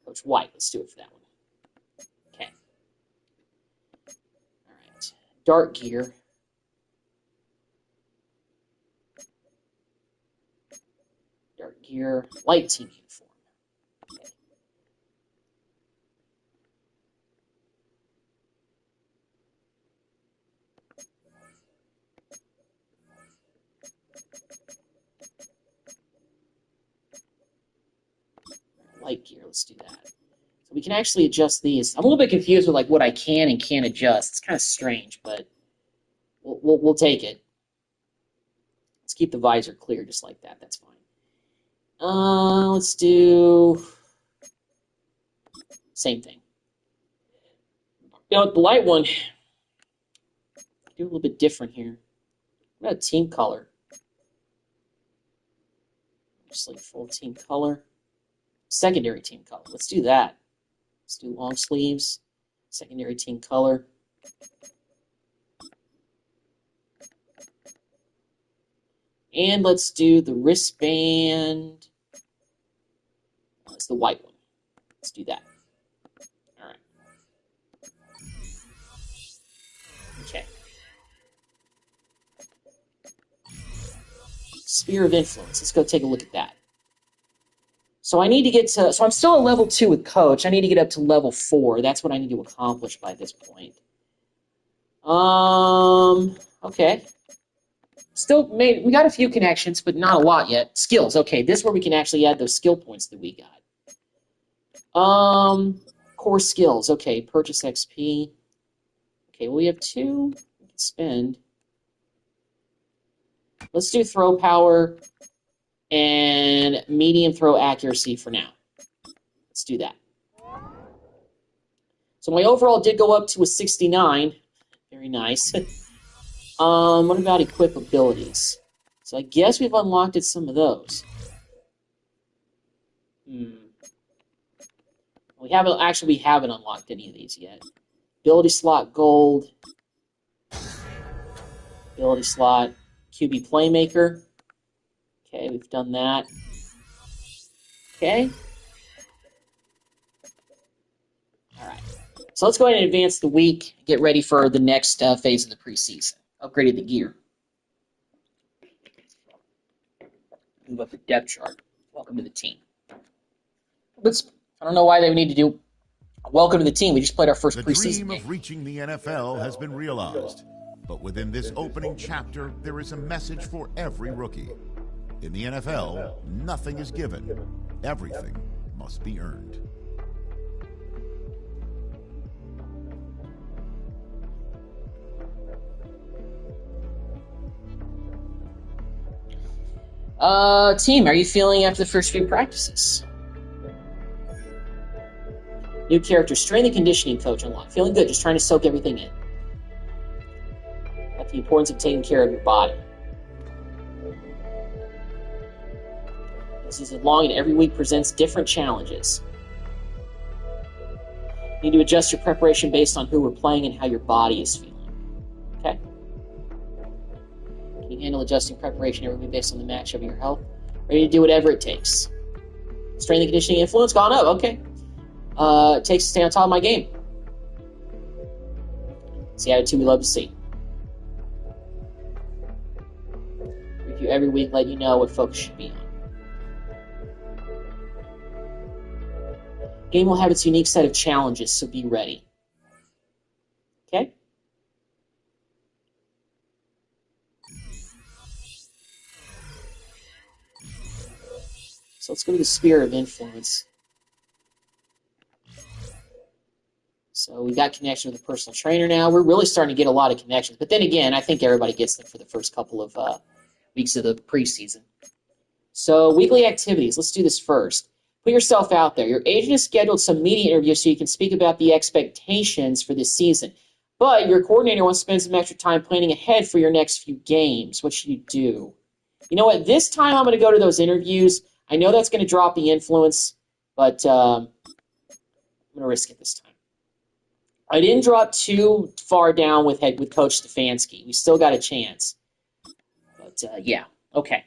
Coach White. Let's do it for that one. Okay. All right. Dark gear. Dark gear. Light team uniform. Okay. Light gear. Let's do that. So we can actually adjust these. I'm a little bit confused with like what I can and can't adjust. It's kind of strange, but we'll take it. Let's keep the visor clear just like that. That's fine. Let's do same thing. You know, the light one, do a little bit different here. What about team color? Just like full team color. Secondary team color. Let's do that. Let's do long sleeves. Secondary team color. And let's do the wristband. It's the white one. Let's do that. All right. Okay. Sphere of influence. Let's go take a look at that. So I need to get to, so I'm still at level 2 with coach. I need to get up to level 4. That's what I need to accomplish by this point. Okay. Still we got a few connections, but not a lot yet. Skills. Okay, this is where we can actually add those skill points that we got. Core skills. Okay, purchase XP. Okay, well, we have 2 we can spend. Let's do throw power and medium throw accuracy for now. Let's do that. So my overall did go up to a 69. Very nice. What about equip abilities? So I guess we've unlocked some of those. We haven't unlocked any of these yet. Ability slot gold. Ability slot QB playmaker. Okay, we've done that. Okay. All right. So let's go ahead and advance the week. Get ready for the next phase of the preseason. Upgraded the gear. Move up the depth chart. Welcome to the team. I don't know why they need to do welcome to the team. We just played our first preseason game. The dream of reaching the NFL has been realized. But within this opening chapter, there is a message for every rookie. In the NFL, nothing is given. Everything must be earned. Team, how are you feeling after the first few practices? New character, strength and conditioning coach unlocked. Feeling good, just trying to soak everything in. Got the importance of taking care of your body. This is long and every week presents different challenges. You need to adjust your preparation based on who we're playing and how your body is feeling. Okay? Can you handle adjusting preparation every week based on the matchup of your health? Ready to do whatever it takes. Strength and conditioning influence gone up. Okay. It takes to stay on top of my game. It's the attitude we love to see. Review every week, let you know what focus should be on. Game will have its unique set of challenges, so be ready. Okay? So let's go to the sphere of influence. So we got connection with a personal trainer now. We're really starting to get a lot of connections. But then again, I think everybody gets them for the first couple of weeks of the preseason. So weekly activities. Let's do this first. Put yourself out there. Your agent has scheduled some media interviews so you can speak about the expectations for this season. But your coordinator wants to spend some extra time planning ahead for your next few games. What should you do? You know what? This time I'm going to go to those interviews. I know that's going to drop the influence, but I'm going to risk it this time. I didn't drop too far down with Coach Stefanski. We still got a chance. But, yeah. Okay.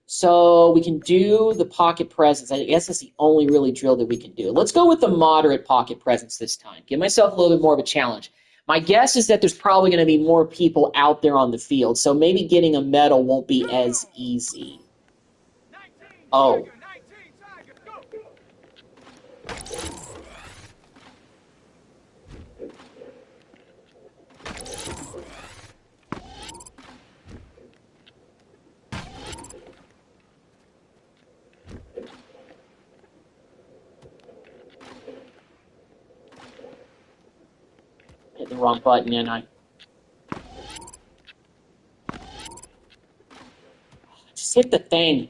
So we can do the pocket presence. I guess that's the only really drill that we can do. Let's go with the moderate pocket presence this time. Give myself a little bit more of a challenge. My guess is that there's probably going to be more people out there on the field, so maybe getting a medal won't be as easy. Oh. Hit the wrong button, didn't I? Just hit the thing.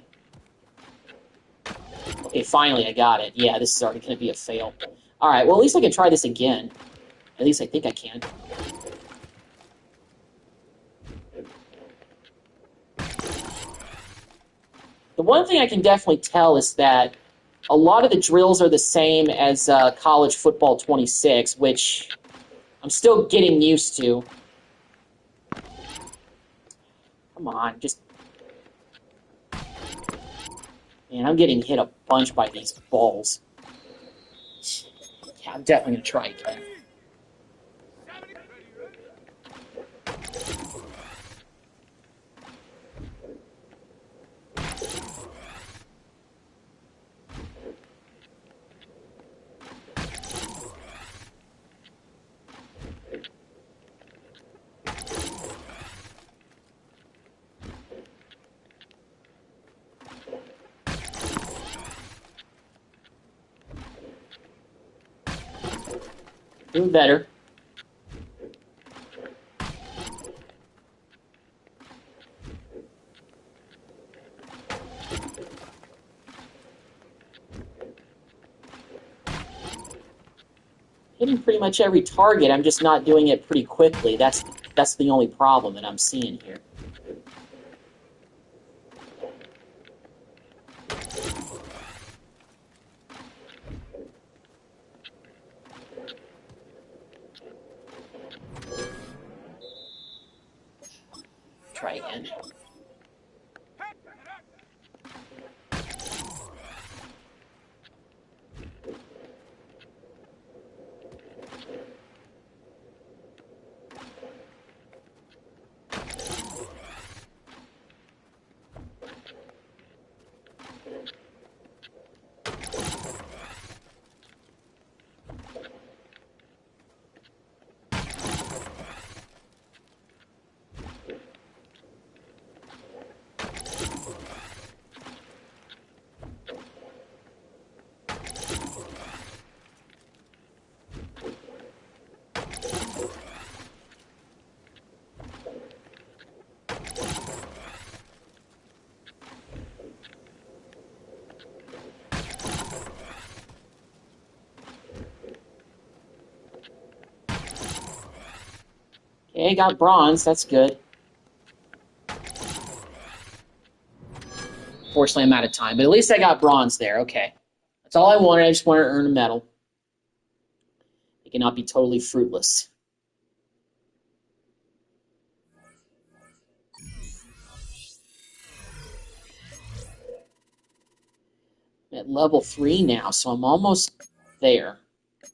Okay, finally I got it. Yeah, this is already going to be a fail. All right, well, at least I can try this again. At least I think I can. The one thing I can definitely tell is that a lot of the drills are the same as College Football 26, which I'm still getting used to. Come on, just... Man, I'm getting hit a bunch by these balls. Yeah, I'm definitely going to try again. Doing better. Hitting pretty much every target, I'm just not doing it pretty quickly. That's the only problem that I'm seeing here. Try again. Okay, got bronze. That's good. Fortunately, I'm out of time, but at least I got bronze there. Okay. That's all I wanted. I just wanted to earn a medal. It cannot be totally fruitless. I'm at level 3 now, so I'm almost there.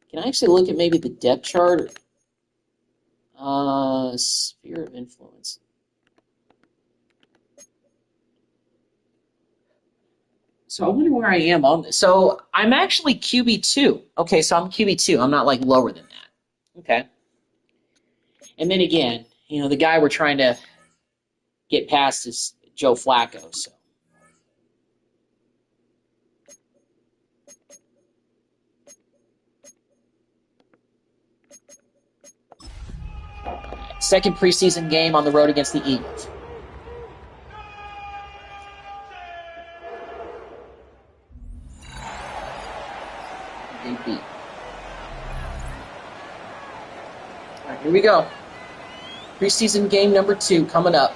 Can I actually look at maybe the depth chart? Sphere of influence. So I wonder where I am on this. So I'm actually QB2. Okay, so I'm QB2. I'm not like lower than that. Okay. And then again, you know, the guy we're trying to get past is Joe Flacco. So second preseason game on the road against the Eagles. All right, here we go. Preseason game number 2 coming up.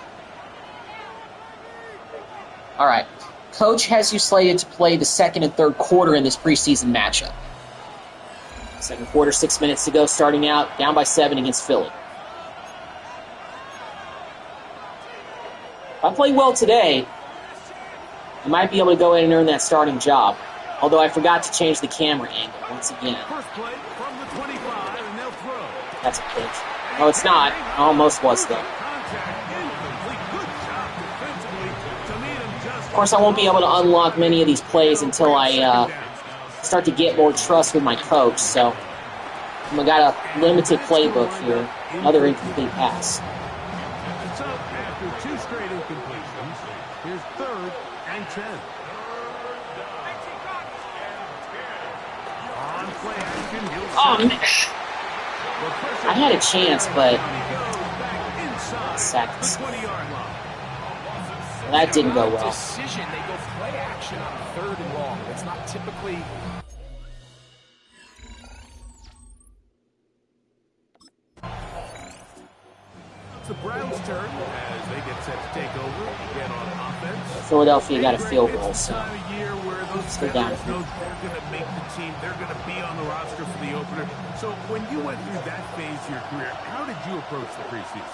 All right. Coach has you slated to play the second and third quarter in this preseason matchup. Second quarter, 6 minutes to go, starting out, down by 7 against Philly. If I play well today, I might be able to go in and earn that starting job. Although I forgot to change the camera angle once again. First play from the 25, and they'll throw. That's a pitch. No, it's not. Almost was, though. Of course, I won't be able to unlock many of these plays until I start to get more trust with my coach. So I got a limited playbook here. Another incomplete pass. So after 2 straight incompletions, here's 3rd and 10. On play action, Oh, man. I had a chance, but sacked. That didn't go well. Decision. They go play action on 3rd and long. It's not typically. It's the Browns' turn as they get set to take over again on offense. Philadelphia got a field goal, so Time of year where those stay down. know they're going to make the team. They're going to be on the roster for the opener. So when you went through that phase of your career, how did you approach the preseason?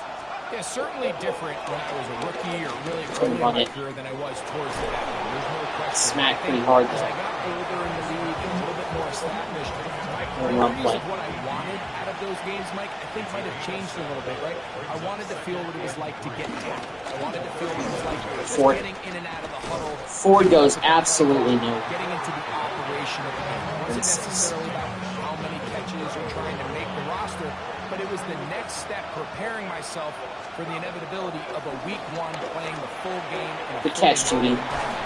Yeah, certainly different when I was a rookie or really early in my career than I was towards the end. There's no question. Smack pretty hard, As I though. got older in the league and a little bit more established, my Run priorities play. of what I wanted out of those games, Mike, I think might have changed a little bit, right? I wanted to feel what it was like to get tackled. I wanted to feel what it was like Ford. getting in and out of the huddle. Ford goes absolutely nowhere. Getting into the operation of the game. It wasn't necessarily about how many catches or trying to make the roster, but it was the next step, preparing myself for the inevitability of a week 1 playing the full game. Good catch, Judy.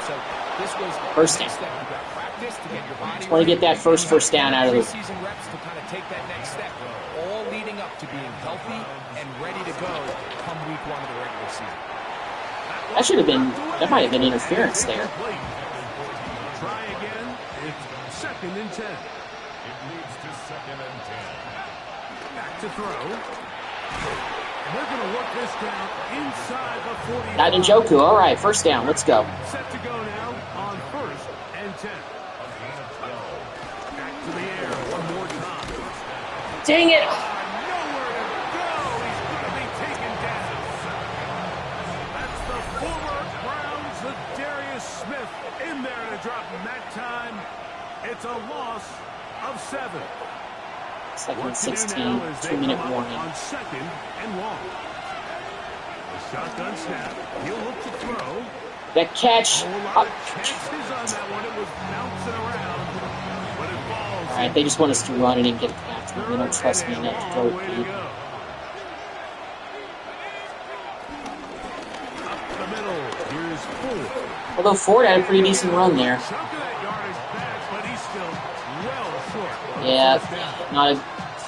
So this was First the down. next step. You got practice to get your body Just want to get that first down out of the preseason reps to kind of take that next step, all leading up to being healthy and ready to go come week 1 of the regular season. That might have been interference there. Try again. It's 2nd and 10. It moves to 2nd and 10. Back to throw. And they're going to work this down inside the 40. Got Njoku. All right, first down. Let's go. Set to go now on 1st and 10. Back to the air one more time. Dang it. Nowhere to go. He's going to be taken down. That's the former Browns, Darius Smith, in there to drop him that time. It's a loss of 7. Second and What to do 16, now is they 2-minute come up warning. on 2nd and long. A shotgun snap. He'll look to throw. That catch. A whole lot of chances on that one. It was bouncing around, but it falls. All right, they just want us to run it and get a catch. They don't trust me enough to throw it Way to deep. go. Up the middle. Here's Ford. Although Ford had a pretty decent run there. Chunk of that yardage back, but he's still well short. Yeah, not a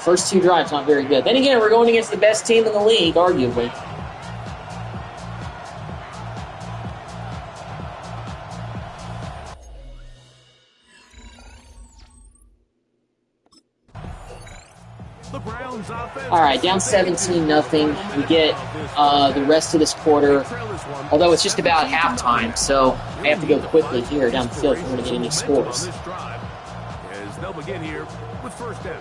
first 2 drives, not very good. Then again, we're going against the best team in the league, arguably. All right, down 17-0. We get the rest of this quarter, although it's just about halftime, so I have to go quickly here down the field if we're going to get any scores. As they'll begin here with first down.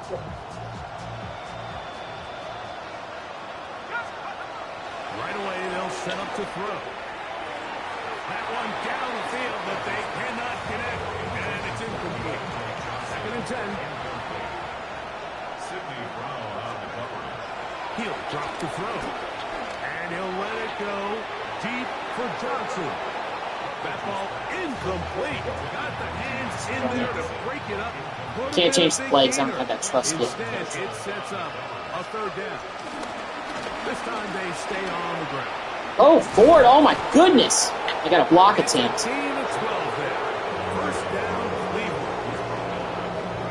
Right away, they'll set up to throw. That one down the field, but they cannot connect, and it's incomplete. 2nd and 10. He'll drop the throw, and he'll let it go deep for Johnson. That ball incomplete. Got the hands in there to break it up. Can't change the plays. I don't have that trust yet. Instead, it sets up a 3rd down. This time they stay on the ground. Oh, Ford. Oh, my goodness. I got a block attempt. 15 to 12 there. First down, Cleveland.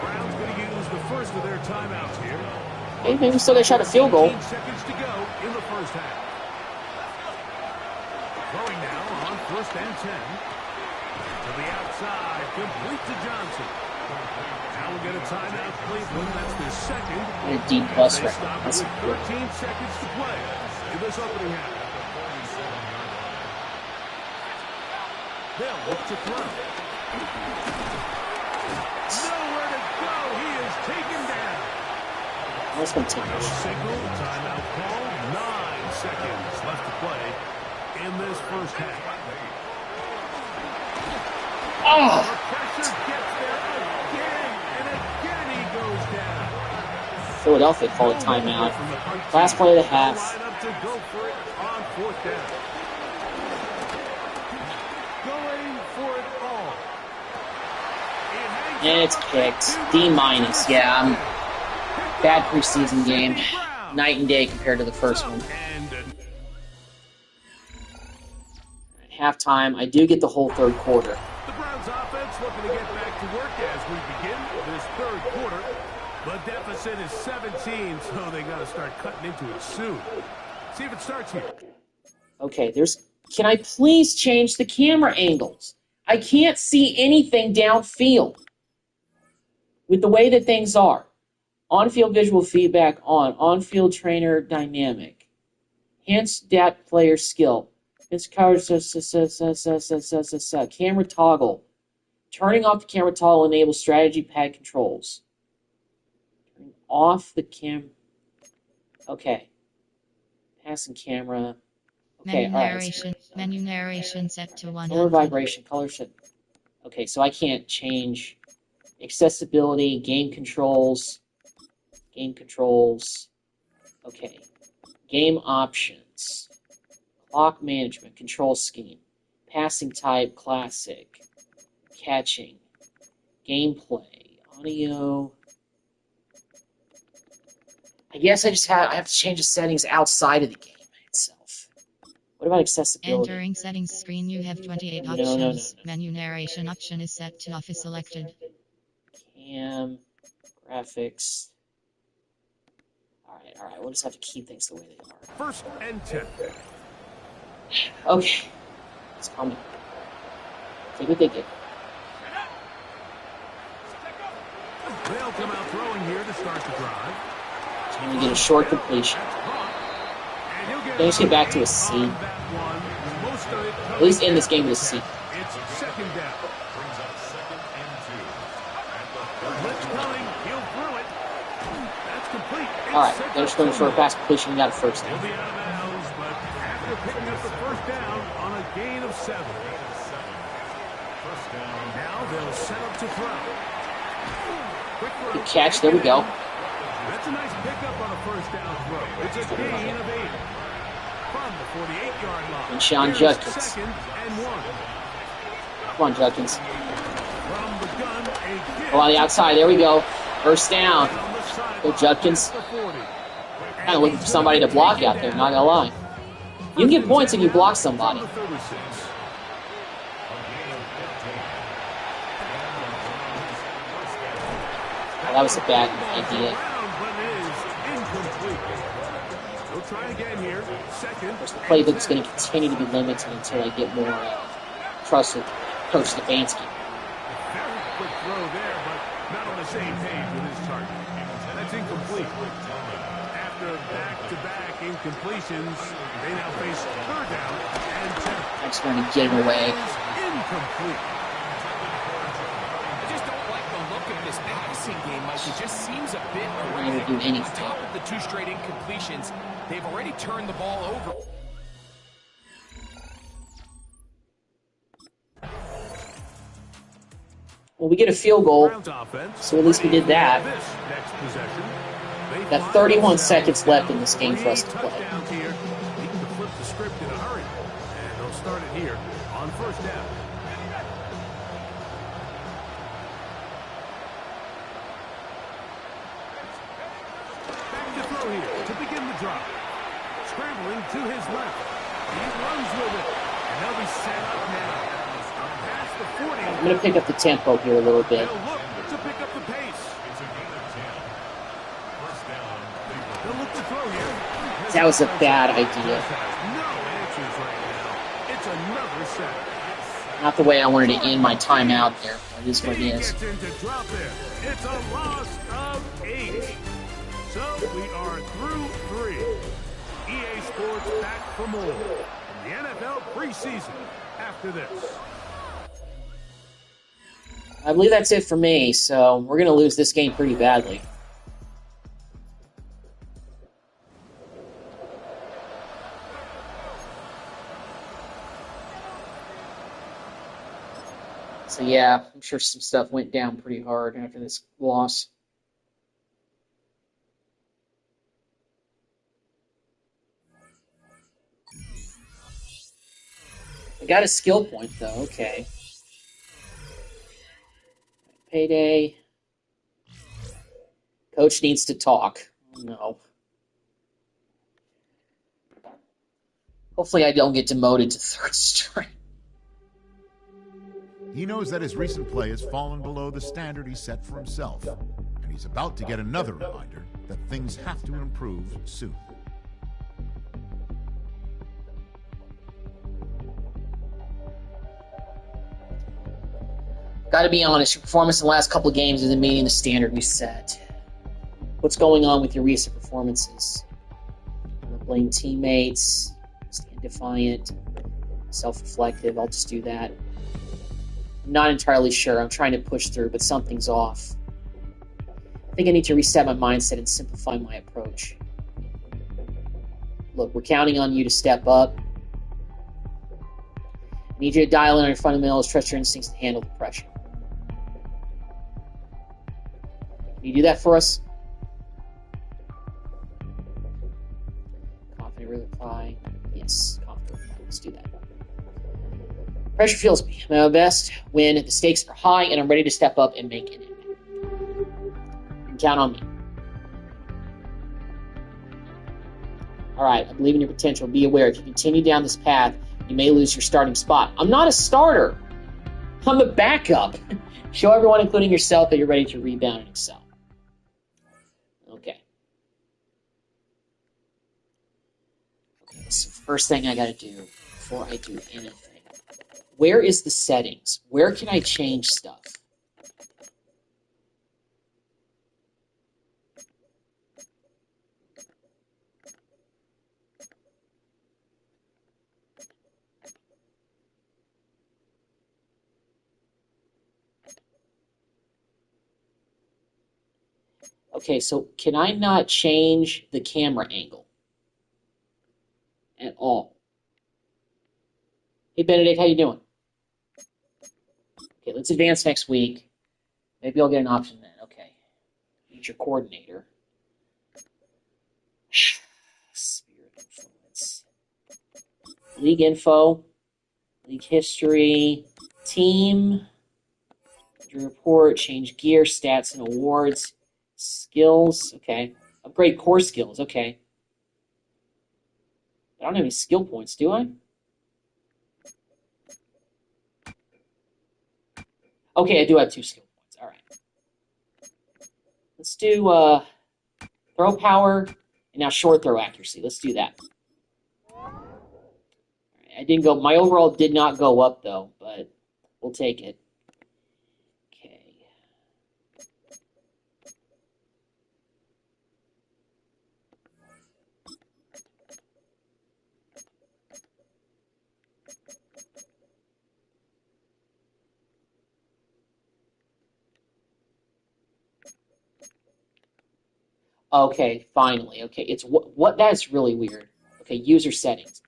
Browns going to use the first of their timeouts here. Hey, maybe we still got a shot at field goal. 15 seconds to go in the first half. Throwing now on 1st and 10. To the outside, complete to Johnson. Now we'll get a timeout, Cleveland. That's their second. A deep bus They right stop now. with 13 seconds to play in this opening half. They'll look to throw. Nowhere to go. He is taken down. That's going to take No us. signal. Timeout call. 9 seconds left to play in this first half. Oh! The pressure gets there again, and again he goes down. Philadelphia called a timeout. Last play of the half. Line up to go for it on 4th down. Going for it all. And it's picked. D-. Yeah, bad preseason game. Night and day compared to the first one. At halftime, I do get the whole 3rd quarter. The Browns offense looking to get back to work as we begin this 3rd quarter. The deficit is 17, so they got to start cutting into it soon. See if it starts here. Okay, can I please change the camera angles? I can't see anything downfield with the way that things are. On-field visual feedback on. On-field trainer dynamic. Enhanced depth player skill. Camera toggle. Turning off the camera toggle enables strategy pad controls. Turning off the cam. Okay. Passing camera. Okay, Menu all right. narration. Menu narration set to 100. Color vibration. Color set. Okay, so I can't change accessibility, game controls. Game controls. Okay. Game options. Clock management, control scheme, passing type, classic, catching, gameplay, audio. I guess I have to change the settings outside of the game itself. What about accessibility? Entering settings screen, you have 28 options. No. Menu narration option is set to off is selected. Cam, graphics. All right. We'll just have to keep things the way they are. 1st and 10. Okay. It's coming. Take what they get. They'll come out throwing here to start the drive. So we get a short completion. Then just get back to a C. At least end this game with a C. It's 2nd down. Brings up 2nd and 2. Blitz coming. He'll throw it. That's complete. All right. They're just going for a fast completion. We got a first He'll down. be out of bounds, but after picking up the 1st down on a gain of 7. Now they'll set up to throw. Quick throw. Good catch. There we go. That's a nice pickup on a 1st down throw. It's a gain of 8. From the 48-yard line. And Sean Here's Judkins. 2nd and 1. Come on, Judkins. From the gun, a Go on the outside. There we go. First down. Go, Judkins. Kind of looking for somebody to block out there, not gonna lie. You can get points if you block somebody. Oh, that was a bad idea. The playbook's going to continue to be limited until I get more trust with Coach Stefanski. Very quick throw there, but not on the same page with his target. That's incomplete. After back-to-back incompletions, they now face third down and 10. I'm just trying to get him away. Incomplete. I just don't like the look of this passing game, Mike. It just seems a bit erratic. Do anything. On top of the 2 straight incompletions, they've already turned the ball over. Well, we get a field goal, so at least we did that. Got 31 seconds left in this game for us to play. He can flip the script in a hurry, and they'll start it here on first down. Back to throw here to begin the drop. Scrambling to his left. He runs with it, and they'll be set up now. Past the 40. I'm going to pick up the tempo here a little bit. They'll look to pick up the pace. They'll look to throw here. That was a bad idea. No answers right now. It's another sack. Not the way I wanted to end my timeout there. It is what it is. Gets into drop there. It's a loss of 8. So we are through 3. EA Sports back for more in the NFL preseason after this. I believe that's it for me, so we're going to lose this game pretty badly. So yeah, I'm sure some stuff went down pretty hard after this loss. I got a skill point, though. Okay. Payday. Coach needs to talk. Oh, no. Hopefully I don't get demoted to third string. He knows that his recent play has fallen below the standard he set for himself, and he's about to get another reminder that things have to improve soon. Got to be honest, your performance in the last couple of games isn't meeting the standard we set. What's going on with your recent performances? Blame teammates, stand defiant, self-reflective. I'll just do that. I'm not entirely sure. I'm trying to push through, but something's off. I think I need to reset my mindset and simplify my approach. Look, we're counting on you to step up. I need you to dial in on your fundamentals, trust your instincts to handle the pressure. Can you do that for us? Confident reply. Yes, confident reply. Let's do that. Pressure fuels me. I'm at my best when the stakes are high and I'm ready to step up and make an impact. You can count on me. All right, I believe in your potential. Be aware, if you continue down this path, you may lose your starting spot. I'm not a starter. I'm a backup. Show everyone, including yourself, that you're ready to rebound and excel. Okay. So first thing I got to do before I do anything. Where is the settings? Where can I change stuff? Okay, so can I not change the camera angle at all? Hey, Benedict, how you doing? Okay, let's advance next week. Maybe I'll get an option then. Okay. Meet your coordinator. Spirit influence. League info. League history. Team. Report. Change gear, stats, and awards. Skills. Okay. Upgrade core skills. Okay. I don't have any skill points, do I? Okay, I do have 2 skill points. All right. Let's do throw power and now short throw accuracy. Let's do that. All right, I didn't go. My overall did not go up though, but we'll take it. Okay. Okay, finally. Okay, it's what that's really weird. Okay, user settings.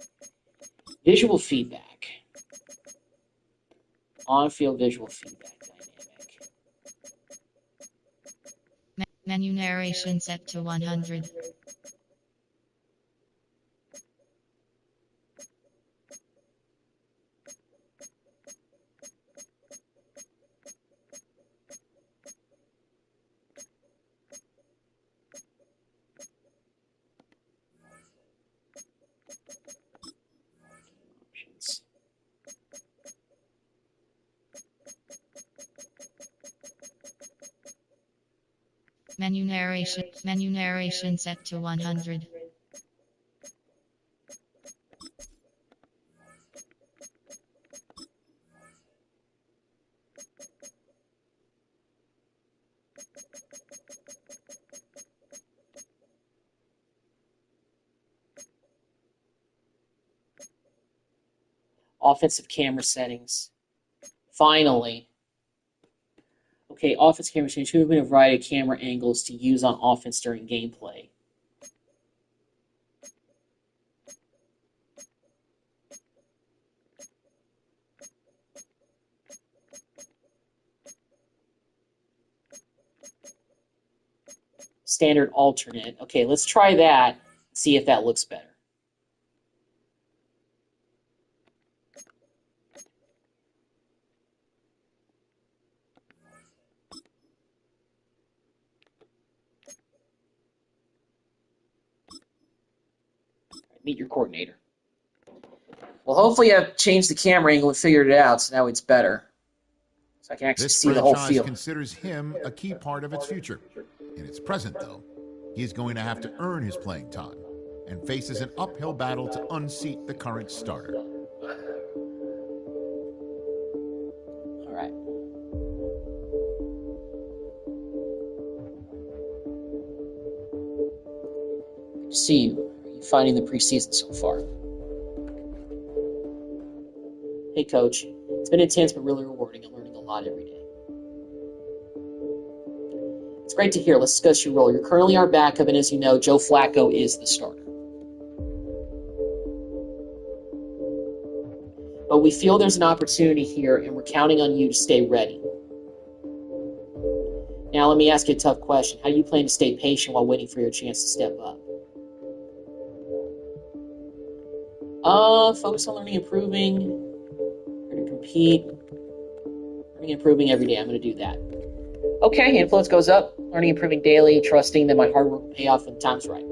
Visual feedback. On-field visual feedback dynamic. Menu narration set to 100. Options. Menu narration set to 100. Offensive camera settings. Finally. Okay, offense camera settings. Should have been a variety of camera angles to use on offense during gameplay. Standard alternate. Okay, let's try that. See if that looks better. Meet your coordinator. Well, hopefully I've changed the camera angle and figured it out, so now it's better. So I can actually This see the whole franchise field. considers him a key part of its future. In its present, though, he's going to have to earn his playing time and faces an uphill battle to unseat the current starter. All right. Good to see you. How are you finding the preseason so far? Hey, Coach. It's been intense but really rewarding. I'm learning a lot every day. It's great to hear. Let's discuss your role. You're currently our backup, and as you know, Joe Flacco is the starter. But we feel there's an opportunity here, and we're counting on you to stay ready. Now, let me ask you a tough question. How do you plan to stay patient while waiting for your chance to step up? Focus on learning, improving. We're going to compete. Learning, improving every day. I'm going to do that. Okay, influence goes up. Learning, improving daily, trusting that my hard work will pay off when the time's right.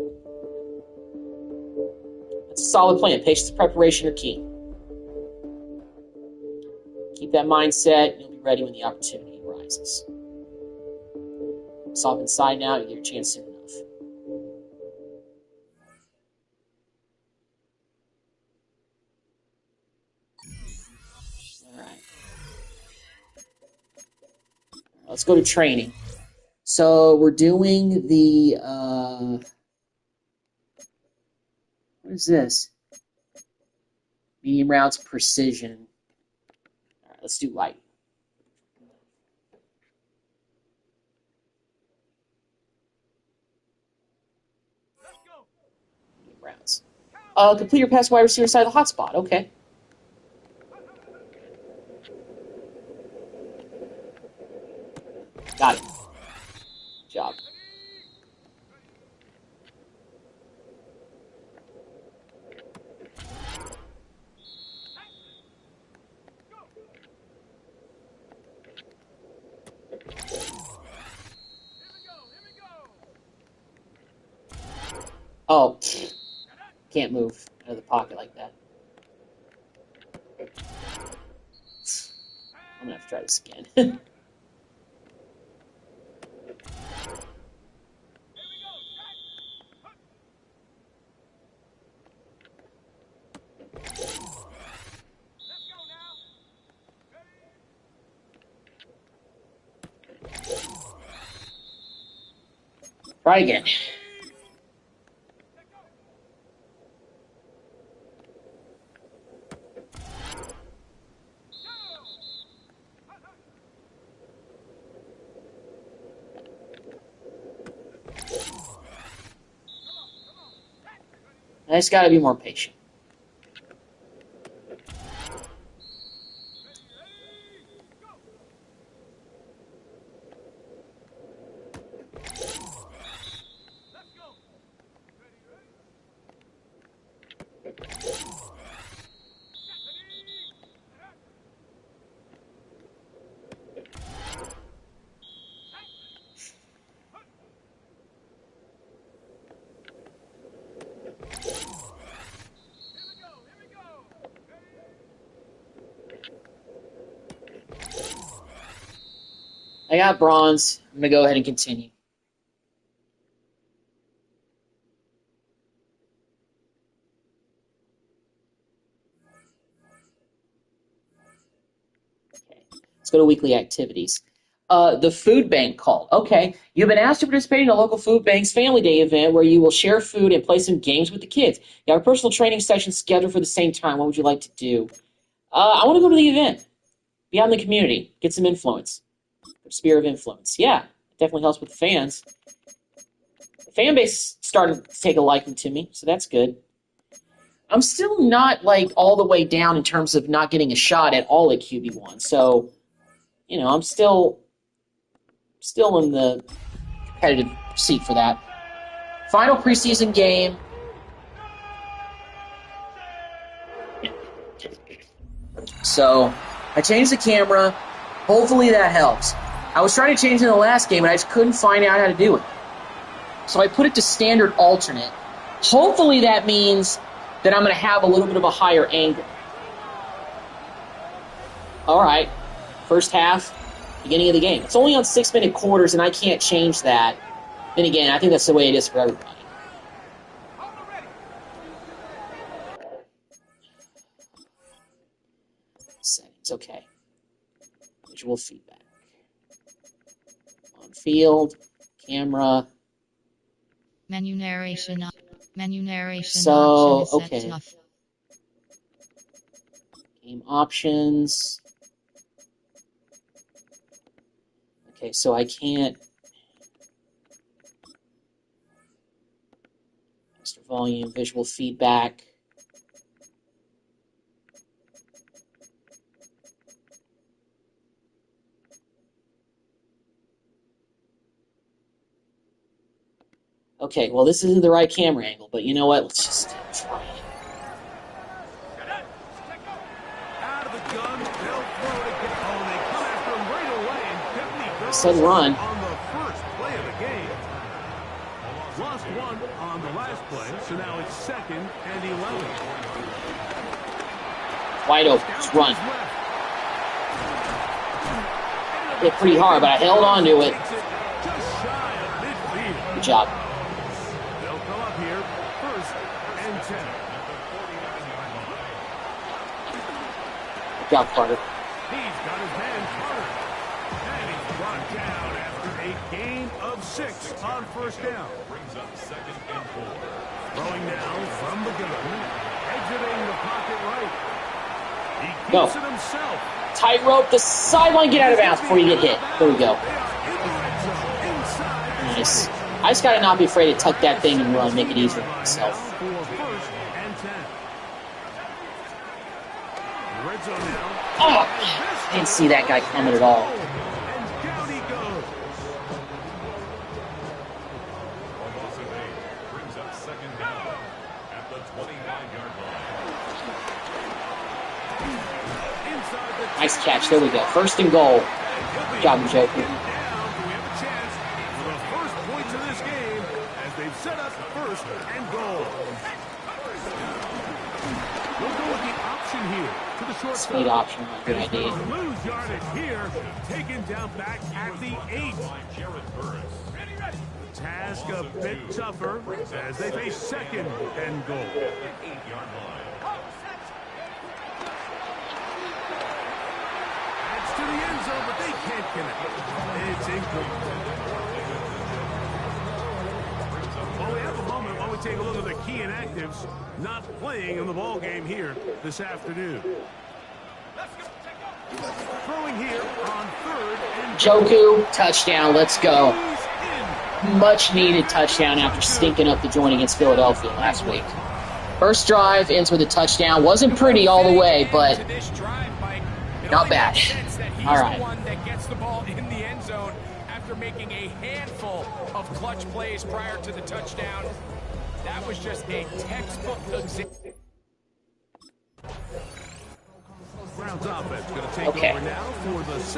That's a solid plan. Patience and preparation are key. Keep that mindset. You'll be ready when the opportunity arises. It's off inside now. You get your chance soon enough. All right. Let's go to training. So we're doing the, what is this? Medium routes, precision. All right, let's do light. Medium routes. Complete your pass wide receiver side of the hotspot. Okay. Got it. Good job. Oh, can't move out of the pocket like that. I'm gonna have to try this again. Try again. I just got to be more patient. I got bronze. I'm going to go ahead and continue. Okay. Let's go to weekly activities. The food bank call. Okay. You've been asked to participate in a local food bank's family day event where you will share food and play some games with the kids. You have a personal training session scheduled for the same time. What would you like to do? I want to go to the event. Be out in the community. Get some influence. Sphere of influence. Yeah. It definitely helps with the fans. The fan base started to take a liking to me, so that's good. I'm still not, like, all the way down in terms of not getting a shot at all at QB1. So, you know, I'm still in the competitive seat for that. Final preseason game. So, I changed the camera. Hopefully that helps. I was trying to change it in the last game, and I just couldn't find out how to do it. So I put it to standard alternate. Hopefully that means that I'm going to have a little bit of a higher angle. All right. First half, beginning of the game. It's only on 6-minute quarters, and I can't change that. Then again, I think that's the way it is for everybody. Settings, okay. Visual feedback. On field, camera. Menu narration. Menu narration. So, option okay. set off. Game options. Okay, so I can't. Extra volume, visual feedback. Okay, well, this isn't the right camera angle, but you know what? Let's just try it. Out of the gun, they'll throw it again. Oh, they come after him right away, and 50 goes Said run. on the first play of the game. Lost one on the last play, so now it's 2nd and 11. Wide open. Just run. Hit pretty hard, but I held on to it. Good job. They'll come up here, 1st and 10. Good job, Carter. He's got his man covered. And he's brought down after a gain of 6 on 1st down. Brings up 2nd and 4. Throwing now from the gun. Exiting the pocket right. He keeps it himself. Tightrope the sideline. Get out of bounds before you get hit. There we go. Nice. I just got to not be afraid to tuck that thing and run, make it easier for myself. Oh, I didn't see that guy coming at all. Nice catch. There we go. 1st and goal. Good job, Joker. Set up 1st and goal. We'll go with the option here to the short Speed option. Good idea. Lose yardage here. Taken down back at the 8. Task a bit tougher as they face 2nd and goal. Adds to the end zone, but they can't connect. It's incomplete. While we have a moment, while we take a look at the key inactives not playing in the ball game here this afternoon. Throwing here on 3rd and Joku, touchdown. Let's go. Much needed touchdown after stinking up the joint against Philadelphia last week. First drive ends with a touchdown. Wasn't pretty all the way, but not bad. All right. One that gets the ball in the end zone after making a handful of clutch plays prior to the touchdown. That was just a textbook example. Okay.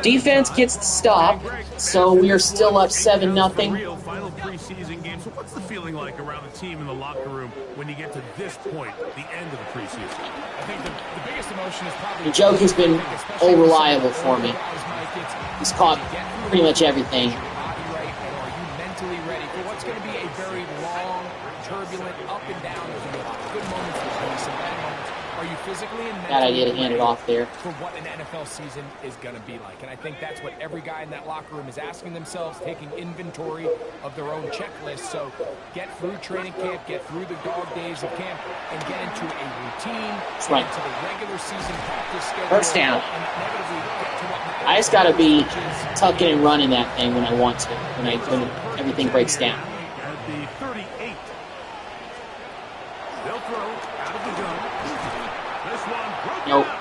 Defense gets the stop, so we are still up 7-0. Final preseason game. So what's the feeling like around the team in the locker room when you get to this point, the end of the preseason? I think the biggest emotion is probably... The joke has been all reliable for me. He's caught pretty much everything. Are you mentally ready for what's going to be a very long, turbulent, up and down? There's going to be a lot of good moments, there's going to be some bad moments. Are you physically and mentally bad idea to hand it off there for what an NFL season is going to be like? And I think that's what every guy in that locker room is asking themselves, taking inventory of their own checklist. So get through training camp, get through the dog days of camp, and get into a routine, right. into the regular season practice schedule. First down. I just got to be tucking and running that thing when I want to, when everything breaks down. At the 38. They'll throw out of the gun. This one broken Nope. up.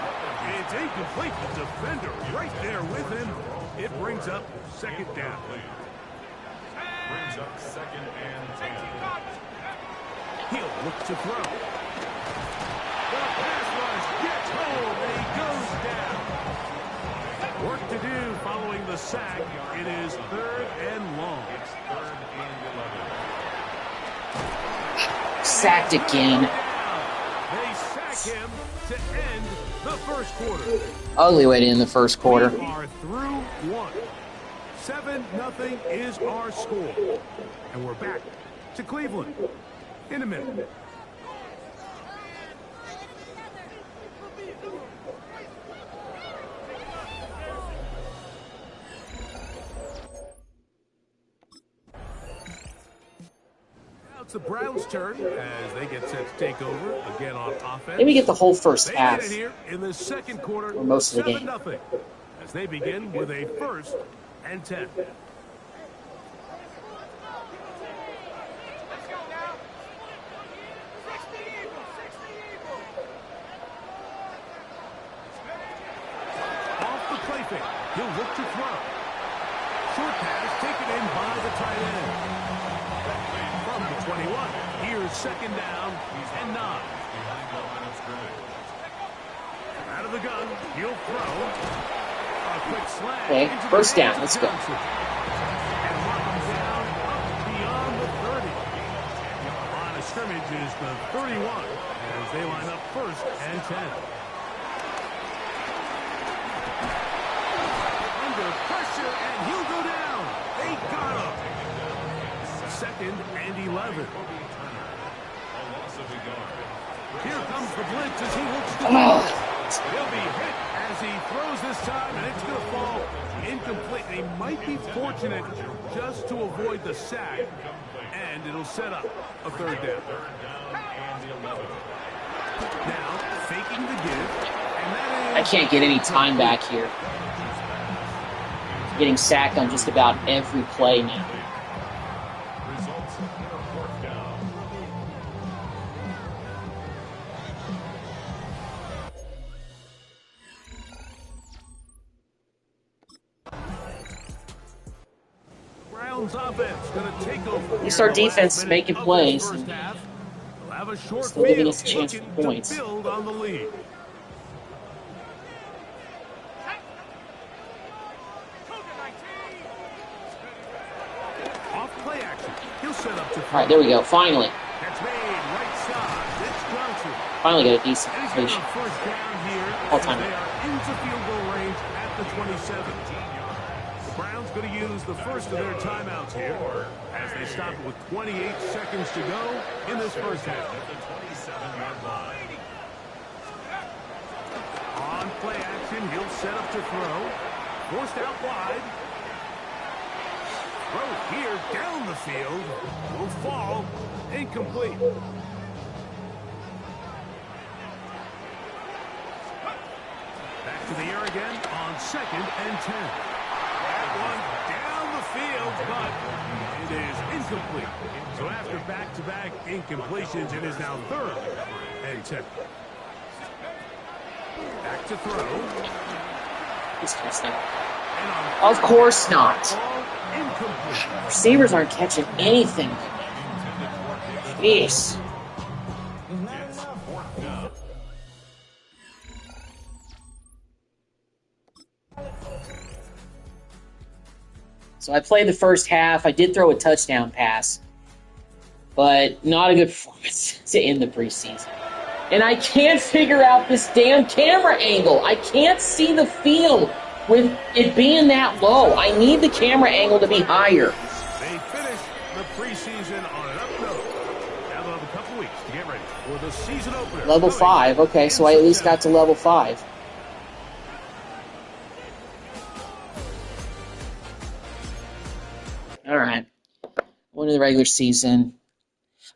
It's incomplete. The defender right there with him. It brings up second down. Brings up second and 10. He'll look to throw. The pass rush gets home and he goes down. Work to do following the sack. It is third and long. It's third and 11. Sacked again. They sack him to end the first quarter. Ugly way to end the first quarter. We are through one. 7-0 is our score. And we're back to Cleveland in a minute. It's the Browns' turn as they get set to take over again on offense. Maybe get the whole first They half. get it here in the second quarter, Or most of the game. 7-0, as they begin with a 1st and 10. Off the play fake, he'll look to throw. Short pass taken in by the tight end. From the 21, here's second down and 9. Out of the gun, he'll throw. A quick slant. Okay, first down. Let's go. And knock him down up beyond the 30. Line of scrimmage is the 31 as they line up 1st and 10. Under pressure, and he'll go down. They got him. 2nd and 11. Here comes the blitz as he looks to He'll be hit as he throws this time, and it's going to fall incomplete. They might be fortunate just to avoid the sack, and it'll set up a 3rd down. Now, faking the give, and that is... I can't get any time back here. Getting sacked on just about every play now. Results in a 4th down. Browns offense going to take over. At least our defense is making plays. First half. They'll have a short Still giving field us a chance for looking to points. build on the lead. Off play action. He'll set up to All right, there we go. Finally. That's made right side. It's Johnson. Finally got a decent And he's completion. got a first down here. All as time. They are into field goal range at the 27. The Browns going to use the first of their timeouts here as they stop it with 28 seconds to go in this first half. At the 27-yard line. On play action, he'll set up to throw. Forced out wide. Throw here down the field. Will fall. Incomplete. Back to the air again on 2nd and 10. That one down the field, but it is incomplete. So after back-to-back incompletions, it is now 3rd And he took. Back to throw. Of course not. Receivers aren't catching anything. Jeez. So I played the first half. I did throw a touchdown pass, but not a good performance to end the preseason. And I can't figure out this damn camera angle. I can't see the field with it being that low. I need the camera angle to be higher. They finish the preseason on an up note. Now they'll have a couple weeks to get ready for the season opener. Level 5. Okay, so I at least got to level 5. All right. One of the regular season.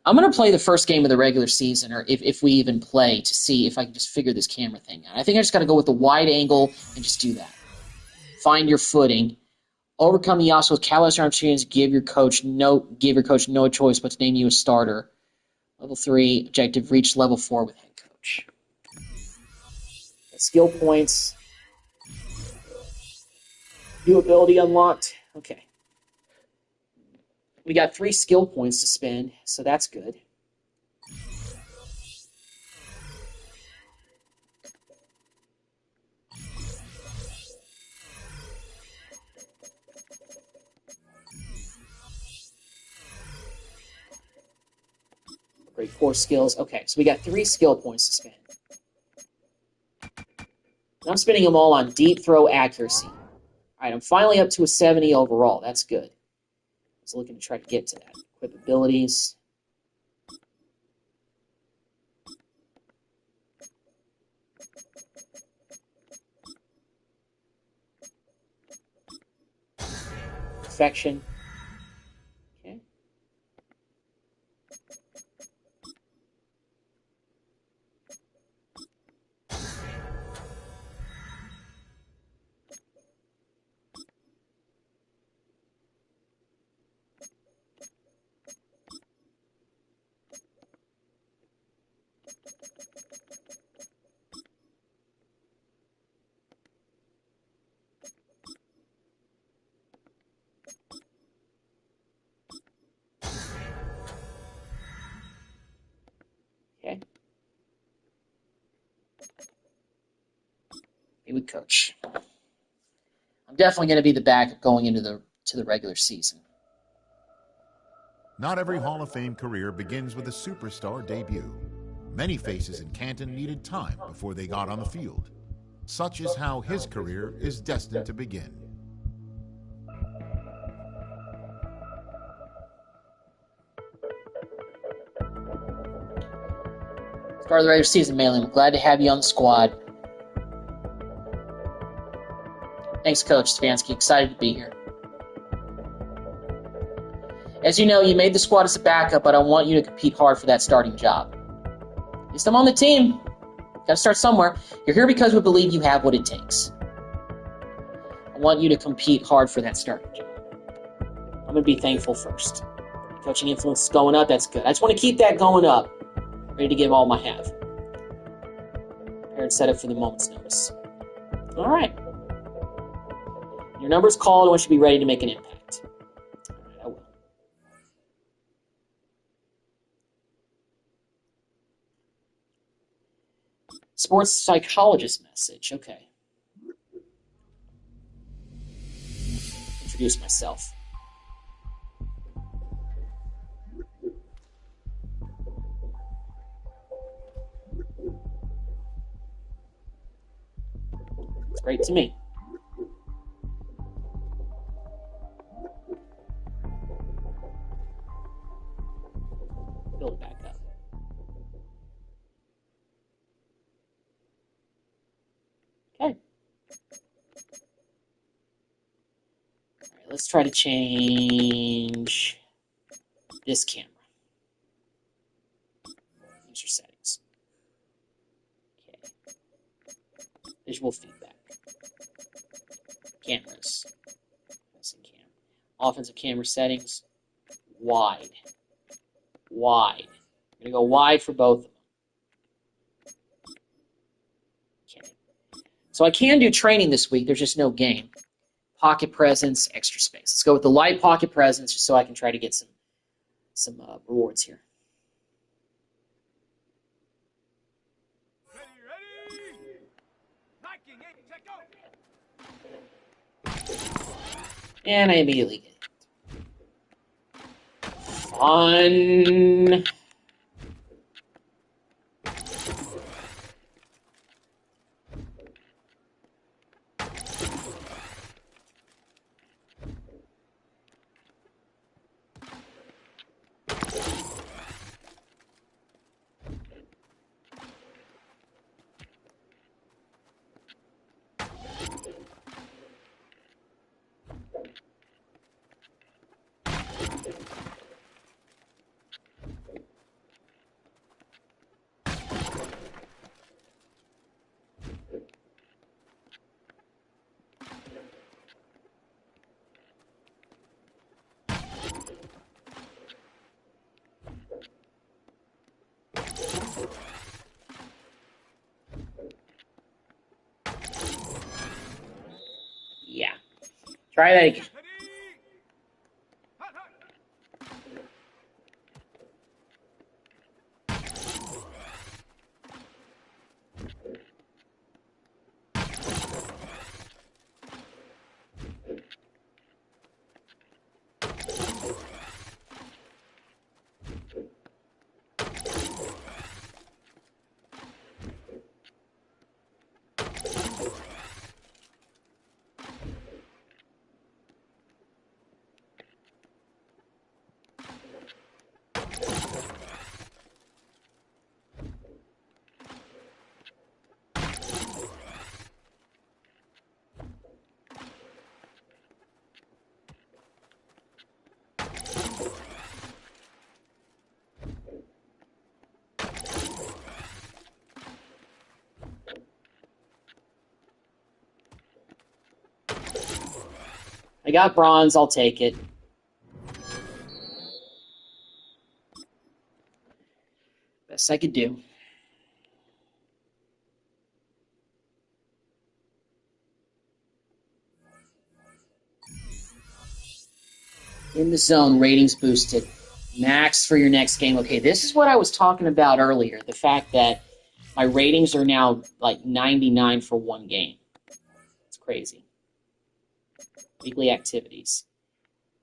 I'm going to play the first game of the regular season, or if we even play, to see if I can just figure this camera thing out. I think I just got to go with the wide angle and just do that. Find your footing. Overcome the obstacles, capitalize on opportunities, give your coach no choice but to name you a starter. Level 3, objective, reach level 4 with head coach. Skill points. New ability unlocked. Okay. We got 3 skill points to spend, so that's good. Great, 4 skills. Okay, so we got 3 skill points to spend. I'm spending them all on deep throw accuracy. All right, I'm finally up to a 70 overall. That's good. I was looking to try to get to that. Equip abilities. Perfection. Okay. Okay. Be with coach. I'm definitely going to be the backup going into the regular season. Not every Hall of Fame career begins with a superstar debut. Many faces in Canton needed time before they got on the field. Such is how his career is destined to begin. Start of the regular season, Malin. I'm glad to have you on the squad. Thanks, Coach Stefanski. Excited to be here. As you know, you made the squad as a backup, but I want you to compete hard for that starting job. At least I'm on the team. Got to start somewhere. You're here because we believe you have what it takes. I want you to compete hard for that starting job. I'm going to be thankful first. Coaching influence is going up. That's good. I just want to keep that going up. Ready to give all I have. Prepare and set up for the moment's notice. All right. Your number's called. I want you to be ready to make an impact. All right, I will. Sports psychologist message. Okay. Introduce myself. It's great to me. Build it back up. Okay. All right, let's try to change this camera. User settings. Okay. Visual feedback. Cameras. Pressing cam. Offensive camera settings. Wide. Wide. I'm going to go wide for both of them. So I can do training this week. There's just no game. Pocket presence, extra space. Let's go with the light pocket presence just so I can try to get some rewards here. And I immediately get it. Fun. Yeah. Try that again. I got bronze. I'll take it. Best I could do. In the zone, ratings boosted. Max for your next game. Okay, this is what I was talking about earlier. The fact that my ratings are now like 99 for one game. It's crazy. Weekly activities.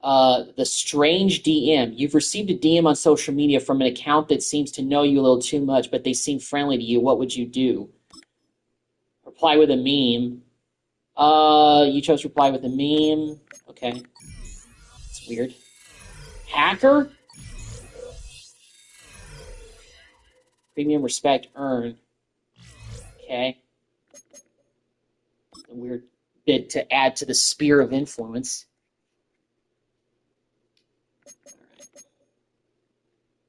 The strange DM. You've received a DM on social media from an account that seems to know you a little too much, but they seem friendly to you. What would you do? Reply with a meme. You chose reply with a meme. Okay. It's weird. Hacker? Premium respect earn. Okay. A weird bit to add to the sphere of influence.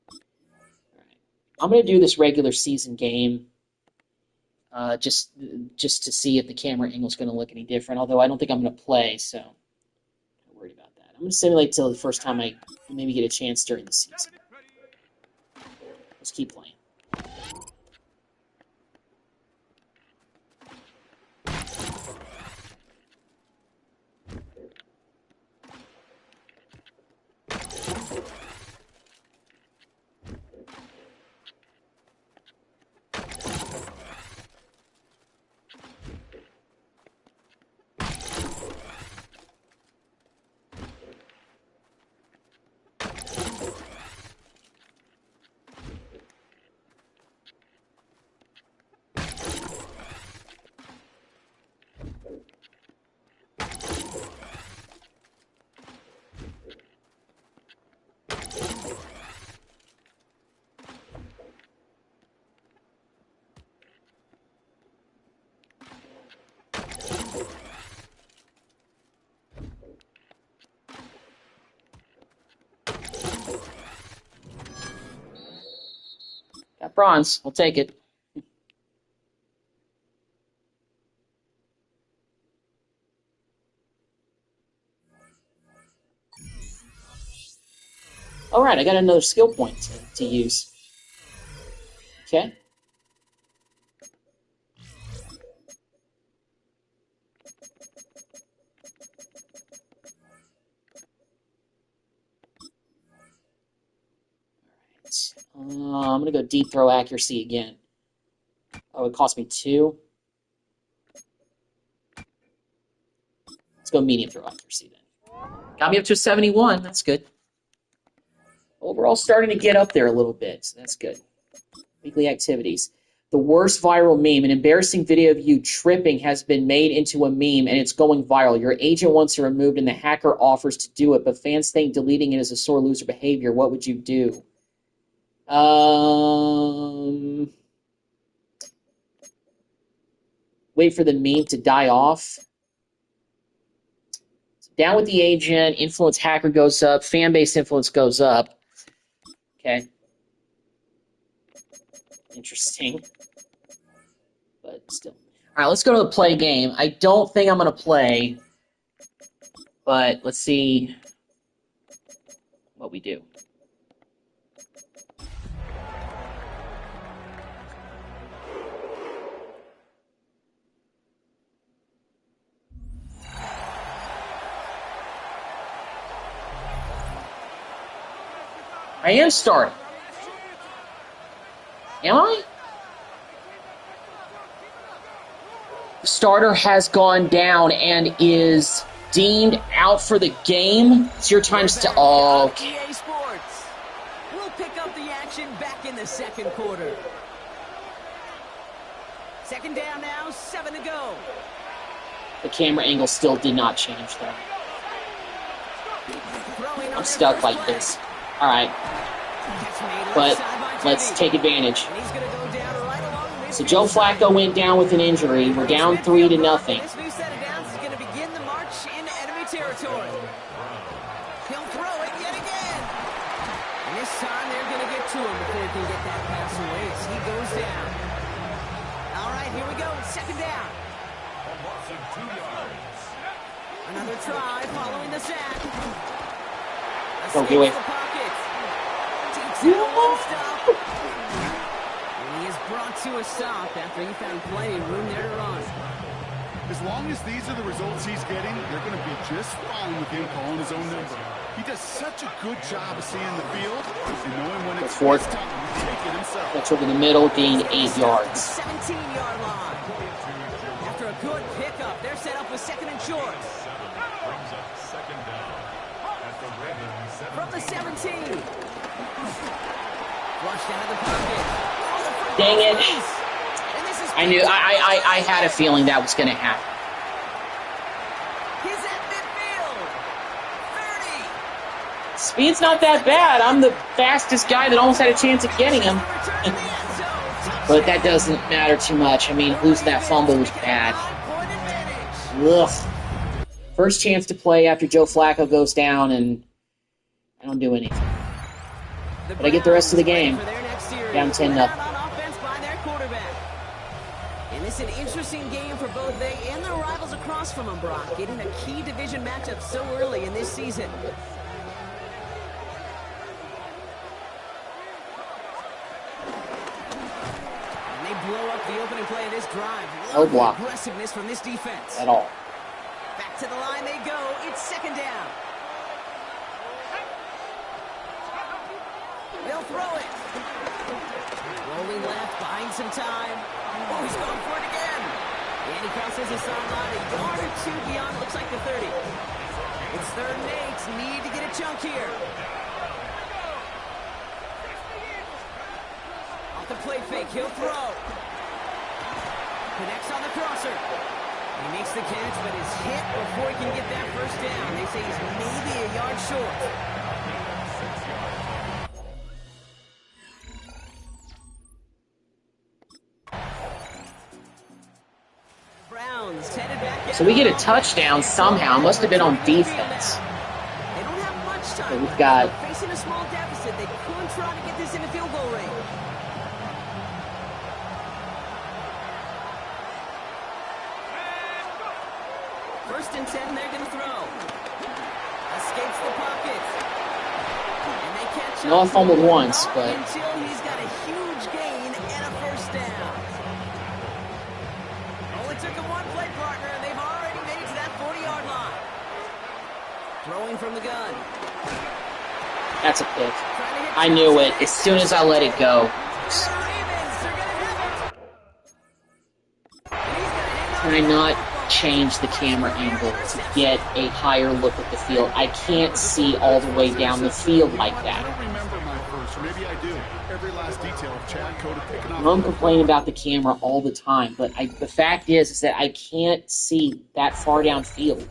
All right. I'm going to do this regular season game just to see if the camera angle is going to look any different, although I don't think I'm going to play, so I'm not worried about that. I'm going to simulate till the first time I maybe get a chance during the season. Let's keep playing. Got bronze. We'll take it. All right, I got another skill point to use. Okay. I'm going to go deep throw accuracy again. Oh, it cost me 2. Let's go medium throw accuracy then. Got me up to a 71. That's good. Overall, starting to get up there a little bit, so that's good. Weekly activities. The worst viral meme. An embarrassing video of you tripping has been made into a meme, and it's going viral. Your agent wants it removed, and the hacker offers to do it, but fans think deleting it is a sore loser behavior. What would you do? Wait for the meme to die off. Down with the agent. Influence hacker goes up. Fan base influence goes up. Okay. Interesting. But still. All right, let's go to the play game. I don't think I'm going to play, but let's see what we do. I am starting. Am I? The starter has gone down and is deemed out for the game. It's your time to... Oh, okay. EA Sports. We'll pick up the action back in the second quarter. Second down now, 7 to go. The camera angle still did not change, though. I'm stuck like this. All right. But let's take advantage. So Joe Flacco went down with an injury. We're down 3-0. This new set of downs is going to begin the march into enemy territory. He'll throw it yet again. And this time they're going to get to him before he can get that pass away as he goes down. All right, here we go. Second down. Another try following the sack. Don't get away. And he is brought to a stop after he found plenty of room there to run. As long as these are the results he's getting, they're going to be just fine with him calling his own number. He does such a good job of seeing the field and knowing when it's his time to take it himself. That's over the middle, gained 8 yards. 17-yard line. After a good pickup, they're set up with second and short. From the 17. Flushed out of the pocket. Dang it. I knew, I had a feeling that was going to happen. He's at midfield. 30. Speed's not that bad. I'm the fastest guy that almost had a chance of getting him. But that doesn't matter too much. I mean, losing that fumble was bad. Ugh. First chance to play after Joe Flacco goes down, and I don't do anything. But I get the rest of the game. Down 10-0. And it's an interesting game for both they and their rivals across from them, Brock, getting a key division matchup so early in this season. And they blow up the opening play of this drive. No block. Aggressiveness from this defense. At all. Back to the line they go. It's second down. They'll throw it. Rolling left, buying some time. Oh, he's going for it again. And he crosses the sideline. A yard or two beyond, looks like the 30. It's 3rd and 8. Need to get a chunk here. Off the play fake, he'll throw. Connects on the crosser. He makes the catch, but is hit before he can get that first down. They say he's maybe a yard short. So we get a touchdown somehow. Must have been on defense. They don't have much time. So we've got... Facing a small deficit, they could try to get this in a field goal range. First and 10, they're going to throw. Escapes the pocket. And they catch up. No, I fumbled once, but... Until he's got a huge gain and a first down. Only took him one play partner, and they've already made it to that 40-yard line. Throwing from the gun. That's a pick. Trying to hit I knew it. As soon as I let it go. Can I not change the camera angle to get a higher look at the field? I can't see all the way down the field like that. I don't remember my first, or maybe I do. Every last detail of Chad Cota picking off. I'm complaining about the camera all the time, but the fact is that I can't see that far downfield. The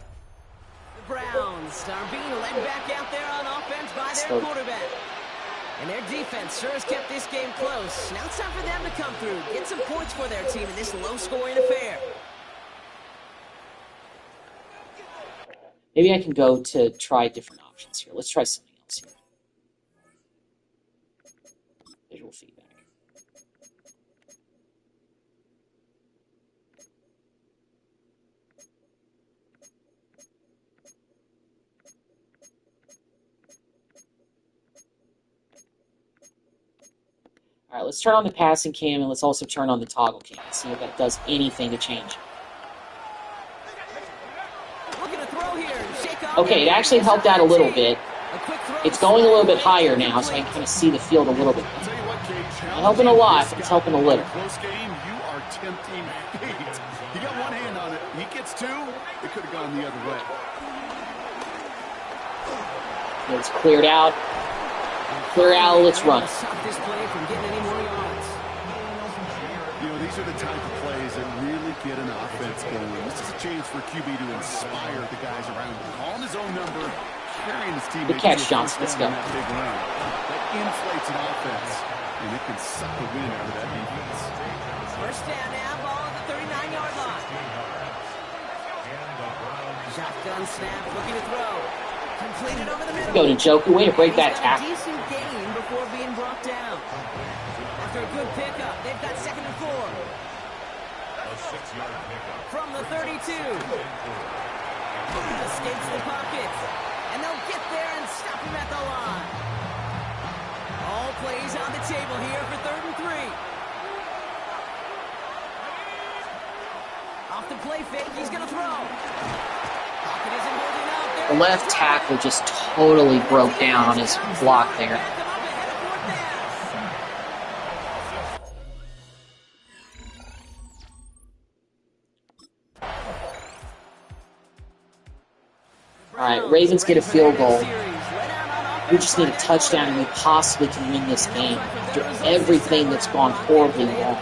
Browns are being led back out there on offense by their quarterback. And their defense sure has kept this game close. Now it's time for them to come through, get some points for their team in this low-scoring affair. Maybe I can go to try different options here. Let's try something else here. Visual feedback. All right, let's turn on the passing cam, and let's also turn on the toggle cam and see if that does anything to change it. Okay, it actually helped out a little bit. It's going a little bit higher now, so I can kind of see the field a little bit better. Not helping a lot, but it's helping a little. Close game, you are tempting fate. He got one hand on it. He gets two. It could have gone the other way. It's cleared out. Clear out, let's run. You know, these are the type of plays that really get an offense going. This is a chance for QB to inspire the guys around him. Calling his own number, carrying his team. Good catch, Johnson. Let's go. That big run. That inflates an offense, and it can suck the wind out of that defense. First down now, ball at the 39-yard line. Shotgun snap, looking to throw. Completed over the middle. Go to Njoku. Way to break that tackle. Decent gain before being brought down. After a good pickup, they've got 2nd and 4. A 6-yard pickup. From the 32. Escapes the pocket. And they'll get there and stop him at the line. All plays on the table here for 3rd and 3. Off the play fake, he's going to throw. Pocket isn't holding up. The left tackle just totally broke down on his block there. All right, Ravens get a field goal. We just need a touchdown, and we possibly can win this game after everything that's gone horribly wrong.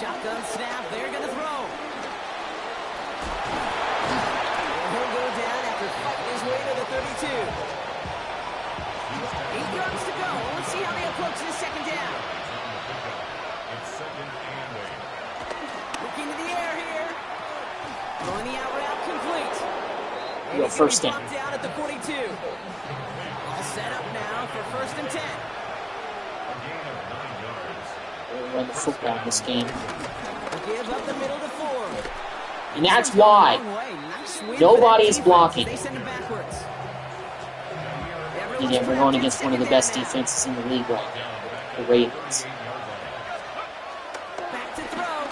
Shotgun snap, they're going to throw. He'll go down after fighting his way to the 32. 8 yards to go. Let's see how they approach this 2nd down. It's 2nd and 8. Looking to the air here. Throwing the out route complete. Yo, first down. Down at the 42. All set up now for 1st and 10. Run the football in this game. Give up the middle to 4. And that's why nobody is blocking. And yet we're going against one of the best defenses in the league right now, the Ravens. Back to throw.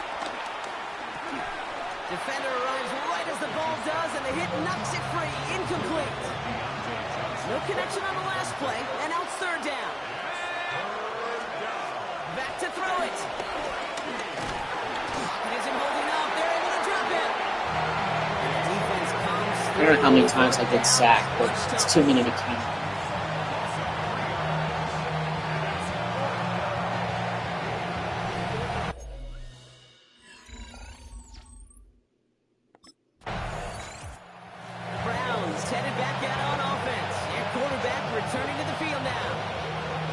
Defender arrives right as the ball does, and the hit knocks it free. Incomplete. No connection on the last play, and now it's 3rd down. Back to throw it. It isn't holding up. They're able to drop it. And the defense comes through. I don't know how many times I get sacked, but it's too many to count. Browns headed back out on offense. Their quarterback returning to the field now.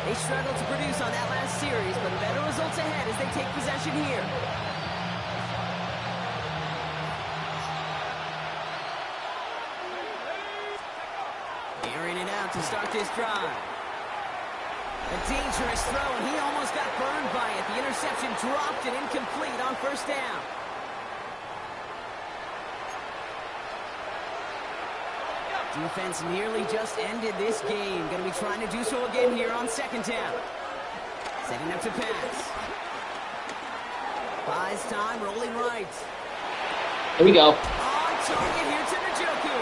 They struggled to produce on that last series, but better results ahead as they take possession here. Airing it out to start this drive. A dangerous throw, and he almost got burned by it. The interception dropped and incomplete on 1st down. Defense nearly just ended this game. Going to be trying to do so again here on 2nd down. Setting up to pass. Buys time, rolling right. Here we go. On target here to Njoku.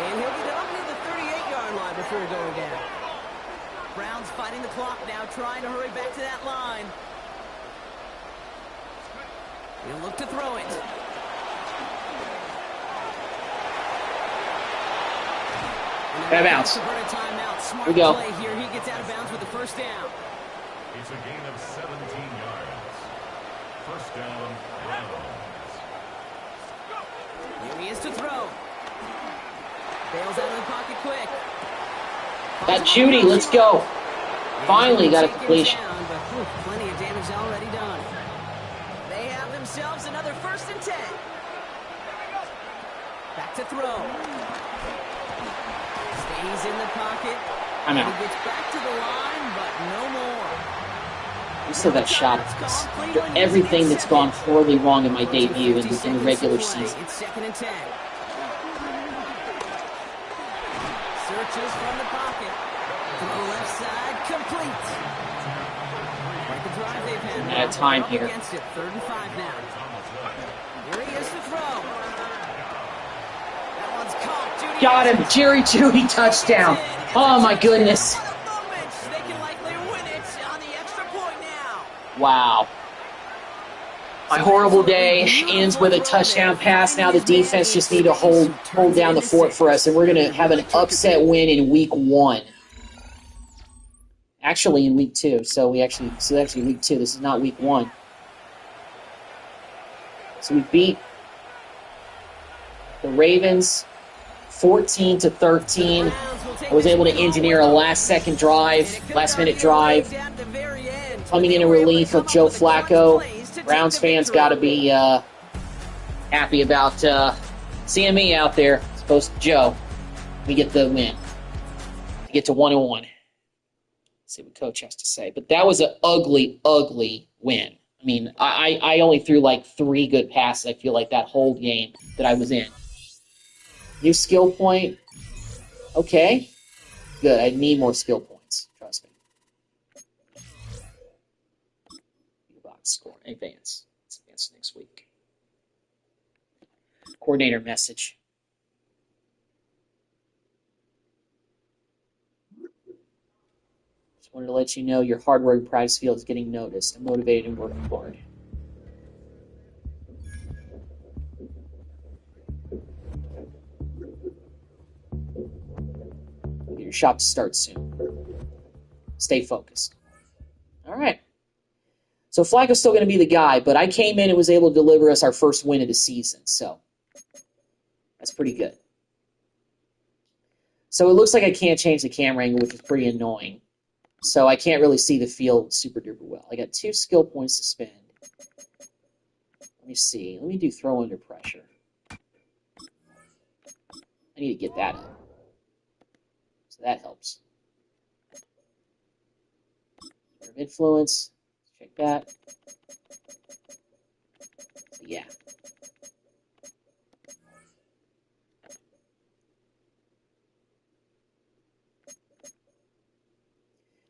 And he'll get up near the 38-yard line before going down. Browns fighting the clock now, trying to hurry back to that line. He'll look to throw it. Out of bounds. Here we go. Play here. He gets out of bounds with the first down. It's a gain of 17 yards. First down, Browns. Here he is to throw. Bails out of the pocket quick. Got Judy. Let's go. Finally got a completion. Down, but plenty of damage already done. They have themselves another 1st and 10. Back to throw. Stays in the pocket. I'm out. He gets back to the line, but no more. We still got a shot at this. After everything that's gone horribly wrong in my debut in the regular season. It's 2nd and 10. Searches from the pocket. To the left side, complete. Quite the drive they've had. Out of time here. Against it, 3rd and 5 now. Here he is to throw. That one's caught. Judy Got him. Jerry Judy touchdown. Oh my goodness. What a moment. They can likely win it on the extra point now. Wow. My horrible day ends with a touchdown pass. Now the defense just need to hold down the fort for us, and we're going to have an upset win in week 1. Actually, in week 2. So actually week 2. This is not week 1. So we beat the Ravens 14-13. I was able to engineer a last-minute drive, coming in relief of Joe Flacco. Browns fans got to be happy about seeing me out there, as opposed to Joe. We get the win to get to 1-1. See what Coach has to say. But that was an ugly, ugly win. I mean, I only threw like 3 good passes, I feel like, that whole game that I was in. New skill point. Okay. Good. I need more skill points. Trust me. Box score. Advance. Let's advance next week. Coordinator message. Just wanted to let you know your hard work in practice field is getting noticed. I'm motivated and working hard. Your shop to start soon. Stay focused. All right. So Flacco's still going to be the guy, but I came in and was able to deliver us our first win of the season. So that's pretty good. So it looks like I can't change the camera angle, which is pretty annoying. So I can't really see the field super duper well. I got 2 skill points to spend. Let me see. Let me do throw under pressure. I need to get that up. So that helps. Sphere of influence. Check that. So yeah.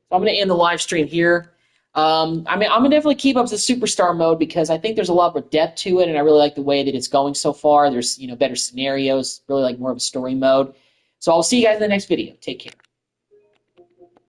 So I'm going to end the live stream here. I'm going to definitely keep up the superstar mode because I think there's a lot more depth to it, and I really like the way that it's going so far. There's better scenarios, really like more of a story mode. So I'll see you guys in the next video. Take care.